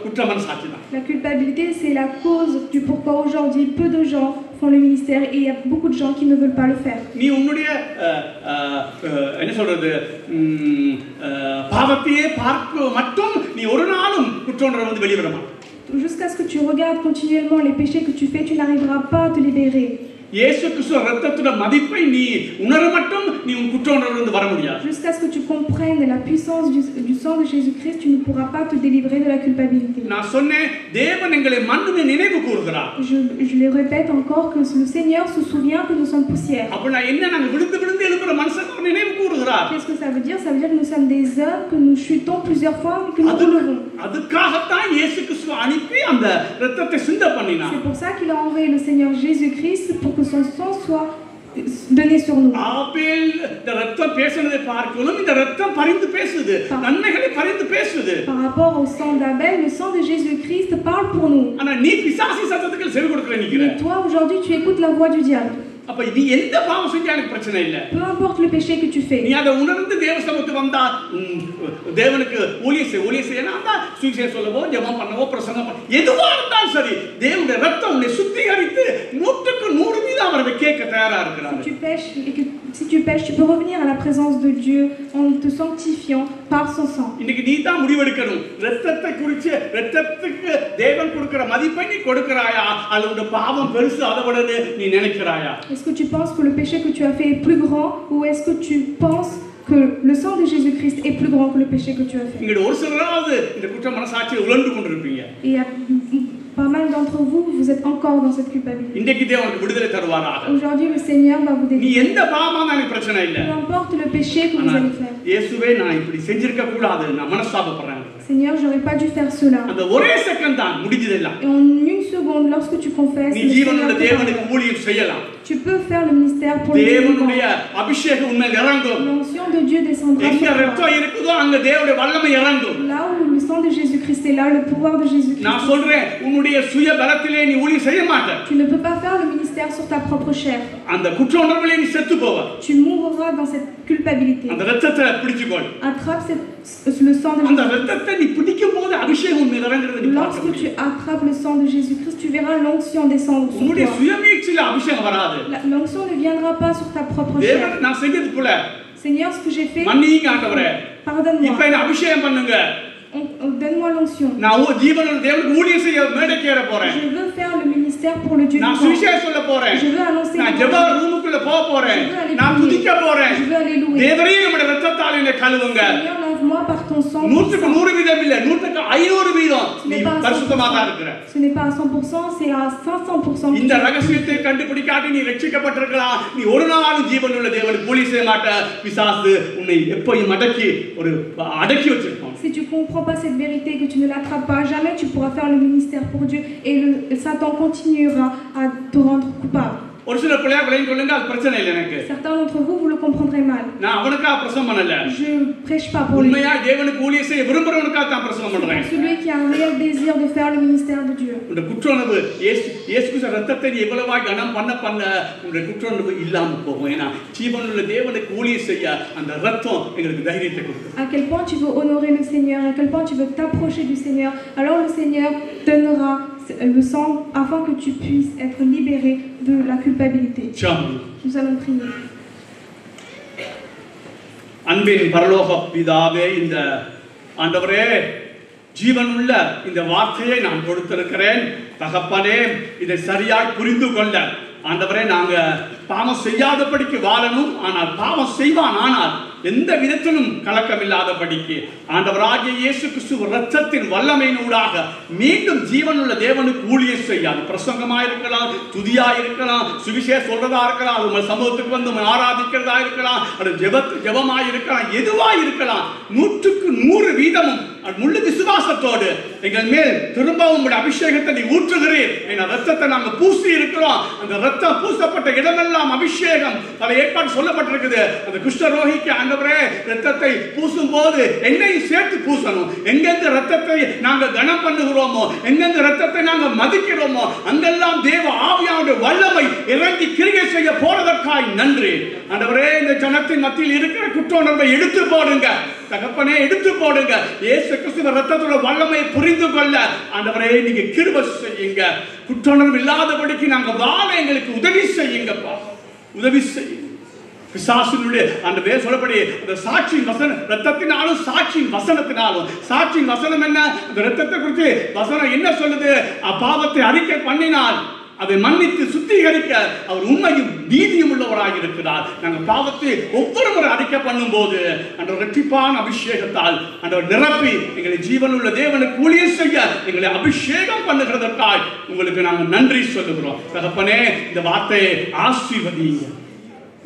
குற்ற மனசாட்சி தான். La culpabilité, c'est la cause du pourquoi aujourd'hui peu de gens font le ministère et il y a beaucoup de gens qui ne veulent pas le faire. நீ உன்னுடைய என்ன சொல்றது பாவத்தையே பார்க்க மட்டும் நீ ஒரு நாளும் குற்றோன்றதை வந்து வெளியே வர மாட்டே. Jusqu'à ce que tu regardes continuellement les péchés que tu fais, tu n'arriveras pas à te libérer. இயேசு கிறிஸ்து இரத்தத்தோட மதிப்பை நீ உணர மட்டும் நீ உன் குற்றோன்றதிலிருந்து வர முடியாது. Jusqu'à ce que tu comprennes la puissance du sang de Jésus-Christ, tu ne pourras pas te délivrer de la culpabilité. நான் சொன்னேன், தேவன் எங்களை மண்ணுன்னு நினைவு கூறுகிறார். Je le répète encore que le Seigneur se souvient que nous sommes poussière. அப்ப நான் என்ன நாங்க விழுந்து எழும்புற மனுஷன் நினைவு கூறுகிறார். Qu'est-ce que ça veut dire? Ça veut dire que nous sommes des hommes, que nous chutons plusieurs fois et que nous relevons. அதுக்காகத்தான் இயேசு கிறிஸ்து அனுப்பி அந்த இரத்தத்தை சிந்த பண்ணினார். C'est pour ça qu'il a envoyé le Seigneur Jésus-Christ pour que son sang soit donné sur nous. ஆபேல் இந்த இரத்தம் பேசுனதை பார்க்கணும், இந்த இரத்தம் பரிந்து பேசுது, நன்மைகளை பரிந்து பேசுது. Par rapport au sang d'Abel, le sang de Jésus-Christ parle pour nous. ஆனா நீ பிசாசு சத்தத்துக்கு செவி கொடுக்கற நிக்கிற. Mais toi aujourd'hui tu écoutes la voix du diable. அப்ப நீ எந்த பாவம் செஞ்சாலும் பிரச்சனை இல்ல. Peu importe le péché que tu fais. நீ அதை உணர்ந்து தேவசமத்துக்கு வந்தா தேவனுக்கு ஊழியம் செய்யனா சுவிசேஷம் சொல்லவோ ஜெபம் பண்ணவோ பிரசங்கம் பண்ண எதுவா இருந்தாலும் சரி, தேவனுடைய இரத்தம் உன்னை சுத்திகரித்து 100% எல்லாம் அவர் கேட்க தயாரா இருக்கிறார். Si tu pêches, tu peux revenir à la présence de Dieu en te sanctifiant par son sang. இன்னைக்கு நீ தான் முடிவெடுக்கணும். இரத்தத்தை குறித்து இரத்தத்துக்கு தேவன் கொடுக்கிற மதிப்பை நீ கொடுக்கறாயா அல்லது பாவம் பெருசு அதோடனே நீ நினைக்கறாயா? Est-ce que tu penses que le péché que tu as fait est plus grand ou est-ce que tu penses que le sang de Jésus-Christ est plus grand que le péché que tu as fait? இங்க ஒரு சிலராவது இந்த குற்ற மனசாட்சியை உழந்து கொண்டிருப்பீங்க. Et il y a pas mal d'entre vous, vous êtes encore dans cette culpabilité. இன்னைக்கு தேவன் விடுதலை தருவாராக. Aujourd'hui, le Seigneur va vous நீ délivrer. எந்த பாவமானாலும் பிரச்சனை இல்ல. Peu importe le péché que vous allez faire. இயேசுவே நான் இப்படி செஞ்சிருக்க கூடாது நான் மனஸ்தாபப்படுறேன். Seigneur, j'aurais pas dû faire cela. அந்த ஒரே செகண்ட் தான் முடிஞ்சதெல்லாம். Et en une seconde, lorsque tu confesses, நீ ஜீவனுள்ள தேவனுக்கு ஊழியம் செய்யலாம். tu peux faire le ministère pour le தேவனுடைய அபிஷேகம் உன்மேல் இறங்கும். L'onction de Dieu descendra எங்க sur toi. ரத்தம் இருக்குதோ அங்க தேவனுடைய வல்லமை இறங்கும். Là où le sang de Jésus-Christ est là, le pouvoir de Jésus-Christ. நான் சொல்றேன் உன்னுடைய சுய பலத்திலே நீ ஊழியம் செய்ய மாட்ட. Tu ne peux pas faire le ministère sur ta propre chair. அந்த குற்ற உணர்விலே நீ செத்து போவ. Tu mourras dans cette culpabilité. அந்த ரத்தத்தை பிடிச்சுக்கொள். Attrape le sang de அந்த Jésus-Christ. ரத்தத்தை நீ பிடிக்கும்போது அபிஷேகம் உன்மேல் இறங்குறது நீ பார்க்க Lorsque tu attrapes le sang de Jésus-Christ, tu verras l'onction descendre sur உன்னுடைய toi. சுயமீட்சில அபிஷேகம் வராது. L'onction ne viendra pas sur ta propre தேவன் chair. நான் செஞ்சது போல Seigneur, ce que j'ai fait, மன்னிங்க ஆண்டவரே. pardonne-moi. இப்ப என்ன அபிஷேகம் பண்ணுங்க. Donne-moi l'onction. நான் ஜீவனுள்ள தேவனுக்கு ஊழியம் செய்ய மேடைக்கு ஏற போறேன். Je veux faire le ministère pour le Dieu நான் vivant. சுவிசேஷம் சொல்ல போறேன். Je veux annoncer நான் ஜெப ரூமுக்குள்ள போக போறேன். Je veux aller நான் prier. துதிக்க போறேன். Je veux aller louer. தேவரே நம்முடைய ரத்தத்தால் என்னை கழுவுங்க. Seigneur, lave-moi par ton sang. 100% வீதம் இல்ல 100% வீதம் Ce நீ n'est pas à பரிசுத்தமாக 100%. இருக்கிற. Ce n'est pas à 100%, c'est à 500%. இந்த ரகசியத்தை கண்டுபிடிக்காட்டி நீ ரட்சிக்கப்பட்டிருக்கலாம். நீ ஒரு நாளும் ஜீவனுள்ள தேவனுக்கு ஊழியம் செய்ய மாட்ட. பிசாசு உன்னை எப்பவும் அடக்கி வச்சிருப்பான். Si tu ne comprends pas cette vérité, que tu ne l'attrapes pas, jamais tu pourras faire le ministère pour Dieu et Satan continuera à te rendre coupable. ஒரு சில பிள்ளைகளை சொல்லுங்க அது பிரச்சனை இல்ல எனக்கு. Certains d'entre vous, vous le comprendrez mal. நான் அவனுக்கா பிரசங்கம் பண்ணல. Je prêche pas pour lui. உண்மையா தேவனுக்கு ஊழியம் செய்ய விரும்புறவனுக்கா தான் பிரசங்கம் பண்றேன். Celui qui a un réel désir de faire le ministère de Dieu. உங்க குற்றோணர்வு இயேசு ரத்தத்தை நீ எவ்வளவா கனம் பண்ண உங்க குற்றோணர்வு இல்லாம போகும். ஏன்னா ஜீவனுள்ள தேவனுக்கு ஊழியம் செய்ய அந்த ரத்தம் எங்களுக்கு தைரியத்தை கொடுக்கும். À quel point tu veux honorer le Seigneur, à quel point tu veux t'approcher du Seigneur, alors le Seigneur donnera le sang afin que tu puisses être libéré de la culpabilité. Nous allons prier. அன்பின் பரலோக பிதாவே, இந்த ஆண்டவரே ஜீவனுள்ள இந்த வார்த்தையை நான் கொடுத்திருக்கிறேன். தகப்பனே, இதை சரியாய் புரிந்து கொள்ள ஆண்டவரே நாங்க பாவம் செய்யாதபடிக்கு வாழணும். ஆனால் பாவம் செய்வான் ஆனால் எந்த விதத்திலும் கலக்கமில்லாதபடிக்கு ஆண்டவராகிய இயேசு கிறிஸ்து இரத்தத்தின் வல்லமையினூடாக மீண்டும் ஜீவனுள்ள தேவனுக்கு ஊழியம் செய்யாது. பிரசங்கமா இருக்கலாம், துதியா இருக்கலாம், சுவிசேஷ சொல்றதா இருக்கலாம், அது உங்கள் சமூகத்துக்கு வந்து ஆராதிக்கிறதா இருக்கலாம், அது ஜெபமா இருக்கலாம், எதுவா இருக்கலாம். 100% வீதமும் முழு விசுவாசத்தோடு எங்கள் மேல் திரும்பவும் அபிஷேகத்தை நீ ஊற்றுகிறீர். ரத்தத்தை நாங்க பூசி இருக்கிறோம். அந்த ரத்தம் பூசப்பட்ட இடமெல்லாம் அபிஷேகம். பல ஏற்பாடு சொல்லப்பட்டிருக்குது. அந்த குஷ்டரோகிக்கு ஆண்டவரே ரத்தத்தை பூசும் போது என்னையும் சேர்த்து பூசணும். எங்கெந்த ரத்தத்தை நாங்க கனம் பண்ணுகிறோமோ, எங்கெந்த ரத்தத்தை நாங்க மதிக்கிறோமோ, அங்கெல்லாம் தேவ ஆவியானுடைய வல்லமை இறங்கி கிரியை செய்ய போறதற்காய் நன்றி. ஆண்டவரே, இந்த ஜனத்தின் மத்தியில் இருக்கிற குற்றோணர்வை எடுத்து போடுங்க. தகப்பனே, எடுத்து போடுங்க. இயேசு கிறிஸ்துவின் ரத்தத்தோட வல்லமையை புரிந்து கொள்ள ஆண்டவரே நீங்க கிருபை செய்யுங்க. குற்றோணர்வு இல்லாதபடிக்கு நாங்க வாழ எங்களுக்கு உதவி செய்யுங்கப்பா, உதவி செய்யுங்க. பிசாசினுடைய அந்த வேர் சொல்லப்படி அந்த சாட்சியின் வசனம், ரத்தத்தினாலும் சாட்சியின் வசனத்தினாலும். சாட்சியின் வசனம் என்ன? அந்த ரத்தத்தை குறித்து வசனம் என்ன சொல்லுது? பாவத்தை அறிக்கை பண்ணினால் அதை மன்னித்து சுத்திகரிக்க அவர் உண்மையும் நீதியும் உள்ளவராக இருக்கிறார். நாங்கள் பாவத்தை ஒவ்வொரு முறை அறிக்கை பண்ணும் போது அந்த இரட்டிப்பான அபிஷேகத்தால் அந்த நிரப்பி எங்களை ஜீவனுள்ள தேவனுக்கு ஊழியம் செய்ய எங்களை அபிஷேகம் பண்ணுகிறதற்காக உங்களுக்கு நாங்கள் நன்றி சொல்லுகிறோம். தகப்பனே, இந்த வார்த்தையை ஆசீர்வதிங்க.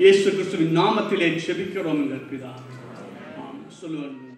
இயேசு கிறிஸ்துவின் நாமத்திலே ஜெபிக்கிறோம் எங்கள் பிதாவே. ஆமென். சொல்லுங்க.